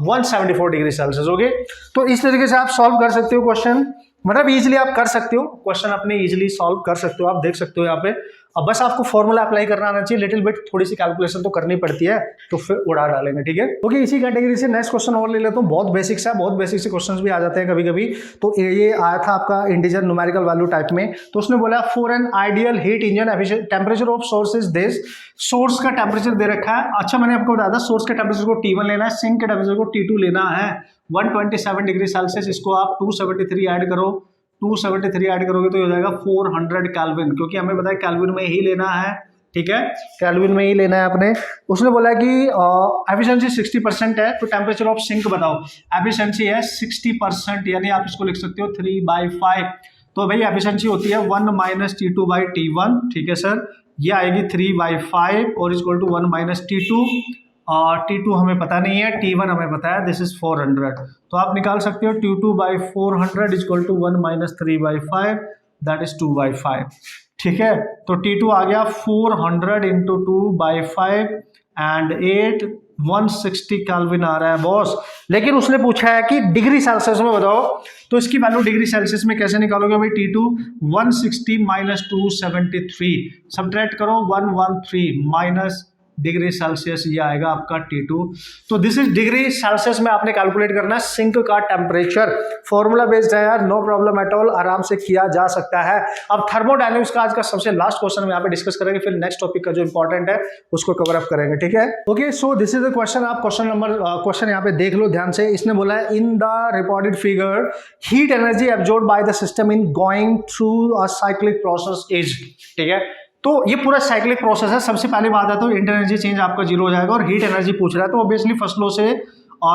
174 डिग्री सेल्सियस, ओके। तो इस तरीके से आप सॉल्व कर सकते हो क्वेश्चन, मतलब इजीली आप कर सकते हो क्वेश्चन, अपने इजीली सॉल्व कर सकते हो, आप देख सकते हो यहाँ पे अब बस आपको फॉर्मूला अप्लाई करना आना चाहिए, लिटिल बिट थोड़ी सी कैलकुलेशन तो करनी पड़ती है, तो फिर उड़ा डालेंगे, ठीक है। ओके, इसी कैटेगरी से नेक्स्ट क्वेश्चन और ले लेता हूँ, बहुत बेसिक सा, बहुत बेसिक से क्वेश्चंस भी आ जाते हैं कभी कभी। तो ये आया था आपका इंटीजर न्यूमेरिकल वैल्यू टाइप में, तो उसने बोला for an ideal heat engine temperature of source is this, source का टेम्परेचर दे रखा है। अच्छा, मैंने आपको बताया था सोर्स के टेम्परेचर को T1 लेना है, सिंक के टेम्परेचर को T2 लेना है, 127 डिग्री सेल्सियस, इसको आप 273 ऐड करो, 273 ऐड करोगे तो हो जाएगा 400 केल्विन, क्योंकि हमें पता है केल्विन में ही लेना है, ठीक है, केल्विन में ही लेना है आपने। उसने बोला कि एफिशिएंसी 60% है, तो टेम्परेचर ऑफ सिंक बताओ, एफिशिएंसी है 60%, यानी आप इसको लिख सकते हो 3/5, तो भाई एफिशिएंसी होती है 1 - T2/T1, ठीक है सर, ये आएगी 3/5 और इक्वल टू 1 - T2, और T2 हमें पता नहीं है, T1 हमें पता है, दिस इज 400, तो आप निकाल सकते हो T2/400 equal to 1 - 3/5, that is 2/5, ठीक है। तो T2 आ गया 400 इंटू 2/5 एंड 8, 160 केल्विन आ रहा है बॉस। लेकिन उसने पूछा है कि डिग्री सेल्सियस में बताओ, तो इसकी वैल्यू डिग्री सेल्सियस में कैसे निकालोगे भाई? T2 160 - 273, सब्ट्रैक्ट करो 113 माइनस डिग्री सेल्सियस, ये आएगा आपका T2। तो दिस इज डिग्री सेल्सियस में आपने कैलकुलेट करना है सिंक का टेम्परेचर, फॉर्मूला बेस्ड है यार, नो प्रॉब्लम एट ऑल, आराम से किया जा सकता है। अब थर्मोडायनेमिक्स का आज का सबसे लास्ट क्वेश्चन हम यहाँ पे डिस्कस करेंगे, फिर नेक्स्ट टॉपिक का जो इंपॉर्टेंट है उसको कवर अप करेंगे, ठीक है। Okay, so this is the question, आप क्वेश्चन यहाँ पे देख लो ध्यान से। इसने बोला है in the reported figure heat energy absorbed by the system in going through a cyclic process is, ठीक है। तो ये पूरा साइक्लिक प्रोसेस है। सबसे पहली बात है तो इंटर एनर्जी चेंज आपका जीरो हो जाएगा, और हीट एनर्जी पूछ रहा है, तो ऑब्वियसली फर्स्ट लॉ से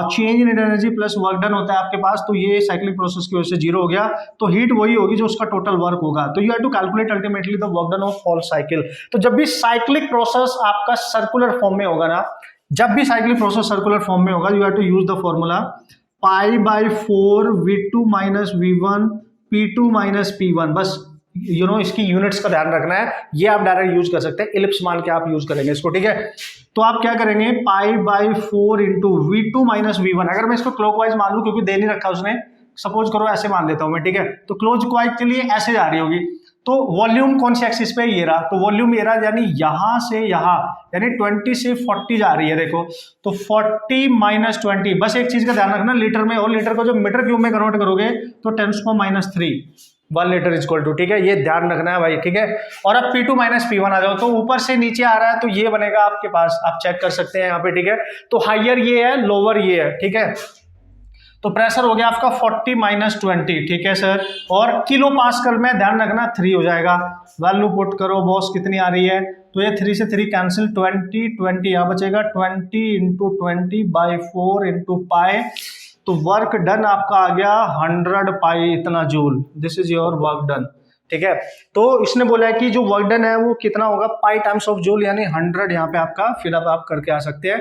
change in energy plus work done होता है आपके पास, तो ये साइक्लिक प्रोसेस की वजह से जीरो हो गया, तो हीट वही होगी जो उसका टोटल वर्क होगा। तो you have to calculate ultimately the work done of all cycle. तो जब भी साइक्लिक प्रोसेस आपका सर्कुलर फॉर्म में होगा ना, जब भी साइक्लिक प्रोसेस सर्कुलर फॉर्म में होगा, you have to use the formula π/4 V2 - V1 P2 - P1, बस इसकी यूनिट्स का ध्यान रखना है, ये आप डायरेक्ट यूज कर सकते हैं, इलिप्स मान के आप यूज करेंगे इसको, ठीक है। तो आप क्या करेंगे π/4 इंटू V2 - V1, अगर मैं इसको क्लॉकवाइज मान लूं, क्योंकि दे नहीं रखा उसने, सपोज करो ऐसे मान लेता हूं मैं, ठीक है, तो क्लॉकवाइज के लिए ऐसे जा रही होगी, तो वॉल्यूम कौन सी एक्सिस पे ये रहा, तो वॉल्यूम ये रहा, यानी यहां से यहां, यानी 20 से 40 जा रही है, देखो, तो 40 - 20, बस एक चीज का ध्यान रखना लीटर में, और लीटर को जब मीटर क्यूब में कन्वर्ट करोगे तो 10⁻³ 1 लीटर इक्वल टू, ठीक है, ये ध्यान रखना है भाई, ठीक है। और अब P2 - P1 आ जाओ, तो ऊपर से नीचे आ रहा है, तो ये बनेगा आपके पास, आप चेक कर सकते हैं यहाँ पे, ठीक है। तो हाइयर ये है, लोअर ये है, ठीक है। तो प्रेशर हो गया आपका 40 - 20, ठीक है सर, और किलो पास्कल में ध्यान रखना 3 हो जाएगा। वैल्यू पुट करो बॉस, कितनी आ रही है, तो ये 3 से 3 कैंसिल, 20 यहाँ बचेगा, 20 इंटू 20/4 इंटू पाई, तो वर्क डन आपका आ गया 100 पाई इतना joule, this is your work done, ठीक है। तो इसने बोला है कि जो वर्क डन है वो कितना होगा, पाई टाइम्स ऑफ जूल, यानी 100 यहाँ पे आपका फिलअप आप करके आ सकते हैं।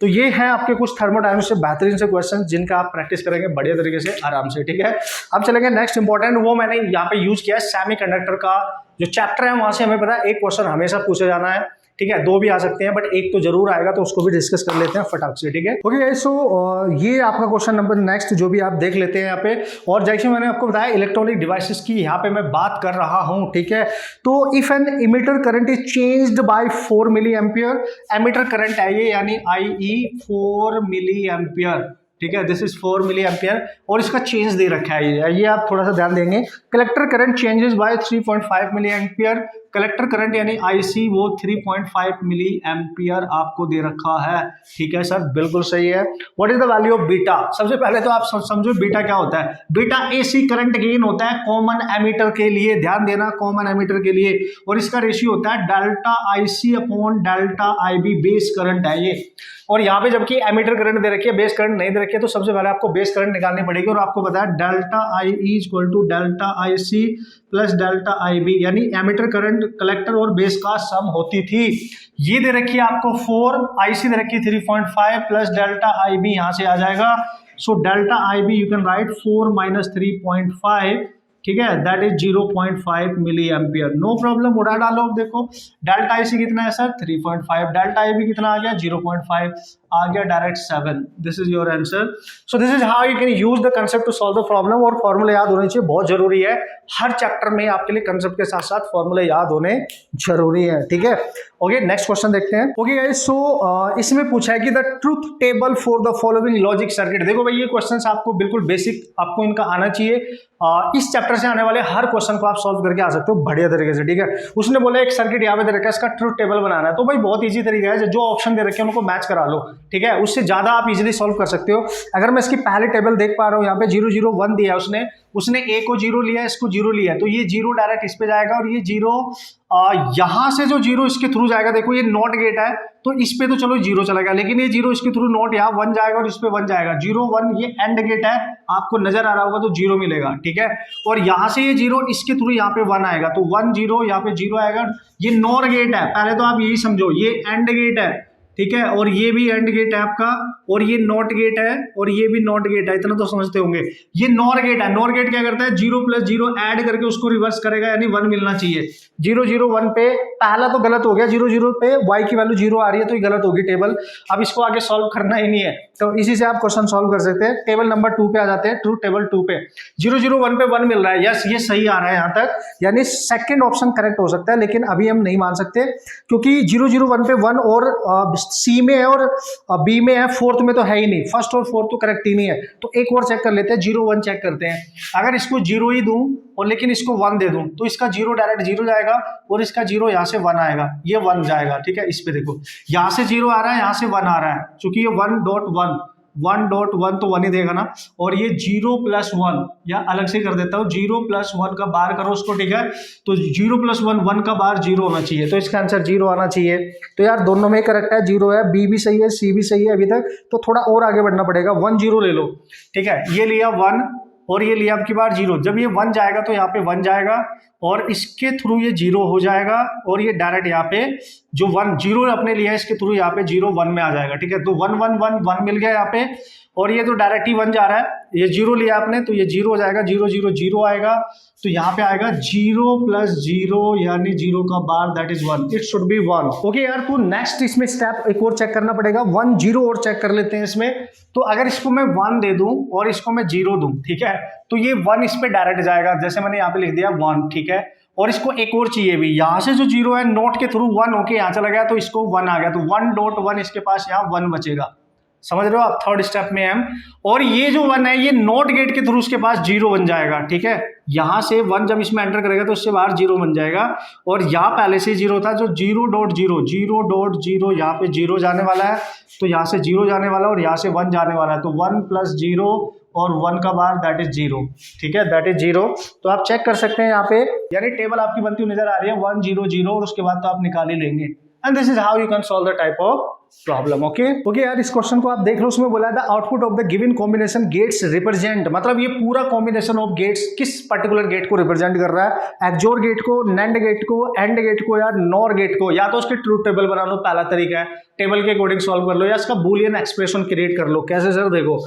तो ये है आपके कुछ थर्मोडायनामिक्स से बेहतरीन से क्वेश्चन, जिनका आप प्रैक्टिस करेंगे बढ़िया तरीके से आराम से, ठीक है। अब चलेंगे नेक्स्ट इंपॉर्टेंट, वो मैंने यहाँ पे यूज किया है सेमीकंडक्टर का जो चैप्टर है, वहां से हमें पता है एक क्वेश्चन हमेशा पूछा जाना है, ठीक है, 2 भी आ सकते हैं, बट एक तो जरूर आएगा, तो उसको भी डिस्कस कर लेते हैं फटाक से, ठीक है। ओके, सो ये आपका क्वेश्चन नंबर नेक्स्ट जो भी आप देख लेते हैं यहाँ पे। और जैसे मैंने आपको बताया इलेक्ट्रॉनिक डिवाइसेस की यहाँ पे मैं बात कर रहा हूँ, ठीक है। तो if an emitter current is changed by 4 milli ampere, emitter current है ये, यानी IE 4 मिली एम्पियर, ठीक है, दिस इज 4 मिली एम्पियर, और इसका चेंज दे रखा है ये आप थोड़ा सा ध्यान देंगे। Collector current changes by 3.5 milli ampere, collector current यानी IC वो 3.5 मिली एम्पियर आपको दे रखा है, ठीक है सर, बिल्कुल सही है। What is the value of beta? सबसे पहले तो आप समझो बीटा क्या होता है। बीटा AC करंट गेन होता है कॉमन एमीटर के लिए, ध्यान देना, कॉमन एमीटर के लिए, और इसका रेशियो होता है delta IC upon delta IB, base current है ये। और यहाँ पे जबकि एमीटर करंट दे रखी है, बेस करंट नहीं दे रखी है, तो सबसे पहले आपको बेस करंट निकालनी पड़ेगी, और आपको पता है delta IE equal to delta IC plus delta IB, यानी एमीटर करंट कलेक्टर और बेस का सम होती थी। ये दे रखी है आपको 4, IC दे रखी है 3.5 प्लस डेल्टा IB यहाँ से आ जाएगा। So delta IB you can write 4 - 3.5, ठीक है, that is 0.5 milliampere, no problem, उड़ा डालो। देखो डेल्टा IC कितना है सर, 3.5, डेल्टा IB कितना आ गया, 0.5। आ गया direct 7, this is your answer. So this is how you can use the concept to solve the problem. और फॉर्मूले याद होने चाहिए, बहुत जरूरी है, हर चैप्टर में आपके लिए कंसेप्ट के साथ साथ फॉर्मूले याद होने जरूरी है, ठीक है। ओके, नेक्स्ट क्वेश्चन देखते हैं। ओके गाइस, सो इसमें पूछा है कि the truth table for the following logic circuit. देखो भाई, ये क्वेश्चंस आपको बिल्कुल बेसिक आपको इनका आना चाहिए। इस चैप्टर से आने वाले हर क्वेश्चन को आप सॉल्व करके आ सकते हो बढ़िया तरीके से, ठीक है। उसने बोला एक सर्किट यहाँ पे दे रखा है, इसका ट्रुथ टेबल बनाना है, तो भाई बहुत इजी तरीका है, जो ऑप्शन दे रखे हैं उनको मैच करा लो, ठीक है। उससे ज्यादा आप इजीली सॉल्व कर सकते हो। अगर मैं इसकी पहले टेबल देख पा रहा हूँ, यहाँ पे 0 0 1 दिया है उसने ए को 0 लिया, इसको 0 लिया, तो ये 0 डायरेक्ट इस पे जाएगा और ये 0 यहां से जो 0 इसके थ्रू जाएगा, देखो ये नॉट गेट है तो इस पे तो चलो 0 चला गया, लेकिन ये 0 इसके थ्रू नॉट, यहाँ 1 जाएगा और इस पे 1 जाएगा, 0 1 ये एंड गेट है, आपको नजर आ रहा होगा तो 0 मिलेगा, ठीक है। और यहां से ये 0 इसके थ्रू यहाँ पे 1 आएगा, तो 1 0 यहाँ पे 0 आएगा। ये नॉर गेट है, पहले तो आप यही समझो, ये एंड गेट है, ठीक है, और ये भी एंड गेट है आपका, और ये नॉट गेट है, और ये भी नॉट गेट है, इतना तो समझते होंगे। ये नॉर गेट है, नॉर गेट क्या करता है, 0 + 0 ऐड करके उसको रिवर्स करेगा, यानी 1 मिलना चाहिए। 0 0 1 पे पहला तो गलत हो गया, 0 0 पे y की वैल्यू 0 आ रही है तो ये गलत होगी टेबल। अब इसको आगे सॉल्व करना ही नहीं है, तो इसी से आप क्वेश्चन सॉल्व कर सकते हैं। टेबल नंबर 2 पे आ जाते हैं, ट्रूथ टेबल 2 पे 0 0 1 पे 1 मिल रहा है, यस ये सही आ रहा है यहाँ तक, यानी सेकंड ऑप्शन करेक्ट हो सकता है, लेकिन अभी हम नहीं मान सकते क्योंकि 0 0 1 पे 1 और सी में है और बी में है, फोर्थ में तो है ही नहीं, फर्स्ट और फोर्थ तो करेक्ट ही नहीं है। तो एक और चेक कर लेते हैं, 0 1 चेक करते हैं। अगर इसको 0 ही दूं और लेकिन इसको 1 दे दूं तो इसका 0 डायरेक्ट 0 जाएगा और इसका 0 यहाँ से 1 आएगा, ये 1 जाएगा, ठीक है। इस पे देखो यहाँ से 0 आ रहा है, यहाँ से 1 आ रहा है, क्योंकि ये 1.1 तो 1 ही देगा ना। और ये 0 + 1, या अलग से कर देता हूँ, 0 + 1 का बार करो उसको, ठीक है। तो 0 + 1 1 का बार 0 होना चाहिए, तो इसका आंसर 0 आना चाहिए। तो यार दोनों में करेक्ट है, 0 है, बी भी सही है, सी भी सही है अभी तक, तो थोड़ा और आगे बढ़ना पड़ेगा। 1 0 ले लो, ठीक है, ये लिया 1 और ये लिया आपकी बार 0। जब ये 1 जाएगा तो यहाँ पे 1 जाएगा और इसके थ्रू ये 0 हो जाएगा, और ये डायरेक्ट यहाँ पे जो 1 0 अपने लिया इसके थ्रू यहाँ पे 0 1 में आ जाएगा, ठीक है। तो 1 1 1 1 मिल गया यहाँ पे, और ये तो डायरेक्ट ही 1 जा रहा है, ये 0 लिया आपने तो ये 0 हो जाएगा, 0 0 0 आएगा, तो यहाँ पे आएगा 0 + 0 यानी 0 का बार that is 1, it should be 1। Okay यार, तो नेक्स्ट इसमें स्टेप एक और चेक करना पड़ेगा, 1 0 और चेक कर लेते हैं इसमें। तो अगर इसको मैं 1 दे दूं और इसको मैं 0 दूं, ठीक है, तो ये 1 इस पे डायरेक्ट जाएगा, जैसे मैंने यहाँ पे लिख दिया 1, ठीक है। और इसको एक और चाहिए भी, यहाँ से जो 0 है नोट के थ्रू 1 होके यहाँ चला गया तो इसको 1 आ गया, तो 1.1 इसके पास यहाँ 1 बचेगा, समझ रहे हो आप, थर्ड स्टेप में हम। और ये जो 1 है ये नॉट गेट के थ्रू उसके पास 0 बन जाएगा, ठीक है। यहां से 1 जब इसमें एंटर करेगा तो उससे बाहर 0 बन जाएगा, और यहाँ पहले से 0 था, जो 0.0 यहाँ पे 0 जाने वाला है, तो यहाँ से 0 जाने वाला है और यहाँ से 1 जाने वाला है, तो 1 + 0 और 1 का बार दैट इज 0, ठीक है, दैट इज 0। तो आप चेक कर सकते हैं यहाँ पे, यानी टेबल आपकी बनती हुई नजर आ रही है 1 0 0, और उसके बाद तो आप निकाल ही लेंगे। And this is how you can solve the type of problem. Okay यार, इस क्वेश्चन को आप देख लो, उसमें बोला था output of the given combination gates represent, मतलब ये पूरा कॉम्बिनेशन ऑफ गेट्स किस पर्टिकुलर गेट को रिप्रेजेंट कर रहा है, एक्सोर गेट को, नैंड गेट को, एंड गेट को, या नॉर गेट को। या तो उसके ट्रूथ टेबल बना लो, पहला तरीका है, टेबल के अकॉर्डिंग सॉल्व कर लो, या इसका बूलियन एक्सप्रेशन क्रिएट कर लो। कैसे सर, देखो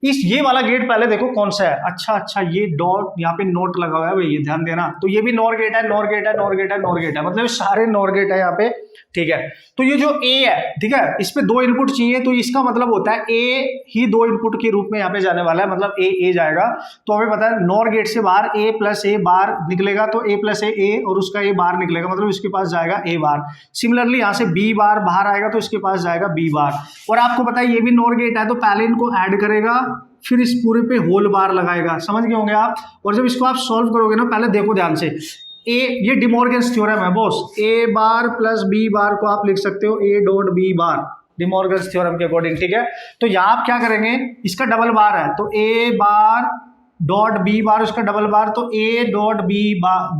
ये वाला गेट पहले देखो कौन सा है, अच्छा ये डॉट यहाँ पे नोट लगा हुआ है भाई, ये ध्यान देना, तो ये भी नॉर गेट है, नॉर गेट है, नॉर गेट है, नॉर गेट है, मतलब सारे नॉर गेट है यहाँ पे, ठीक है। तो ये जो ए है, ठीक है, इस पे 2 इनपुट चाहिए, तो इसका मतलब होता है ए ही 2 इनपुट के रूप में यहाँ पे जाने वाला है, मतलब ए जाएगा। तो हमें पता है नॉर गेट से बाहर a + a बार निकलेगा, तो a + a और उसका a बार निकलेगा, मतलब इसके पास जाएगा a बार। सिमिलरली यहाँ से b बार बाहर आएगा तो इसके पास जाएगा b बार। और आपको पता है ये भी नॉर गेट है, तो पहले इनको ऐड करेगा, फिर इस पूरे पे होल बार लगाएगा, समझ गए होंगे आप। और जब इसको आप सॉल्व करोगे ना, पहले देखो ध्यान से, ये डिमॉर्गन्स थ्योरम है बॉस, a बार + b बार को आप लिख सकते हो a.b बार, डिमॉर्गन्स थ्योरम के अकॉर्डिंग, ठीक है। तो यहाँ आप क्या करेंगे, इसका डबल बार है तो a बार डॉट b बार, उसका डबल बार, तो a.b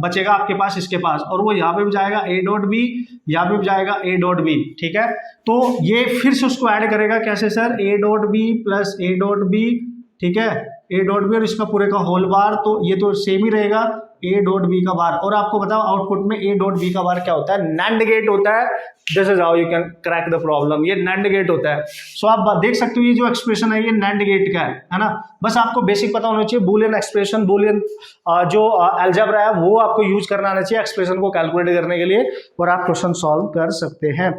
बचेगा आपके पास, इसके पास, और वो यहाँ पे भी जाएगा a.b, यहाँ पे भी जाएगा a.b, ठीक है। तो ये फिर से उसको ऐड करेगा, कैसे सर, a.b + a.b, ठीक है, a.b और इसका पूरे का होल बार, तो ये तो सेम ही रहेगा, a.b का बार। और आपको बताओ आउटपुट में a.b का बार क्या होता है, नैंड गेट होता है। This is how you can crack the problem, ये नैंड गेट होता है। सो आप देख सकते हो ये जो एक्सप्रेशन है ये नैंड गेट का है ना। बस आपको बेसिक पता होना चाहिए, बूलियन एक्सप्रेशन, बूलियन जो अलजेब्रा है वो आपको यूज करना आना चाहिए एक्सप्रेशन को कैलकुलेट करने के लिए, और आप क्वेश्चन सॉल्व कर सकते हैं।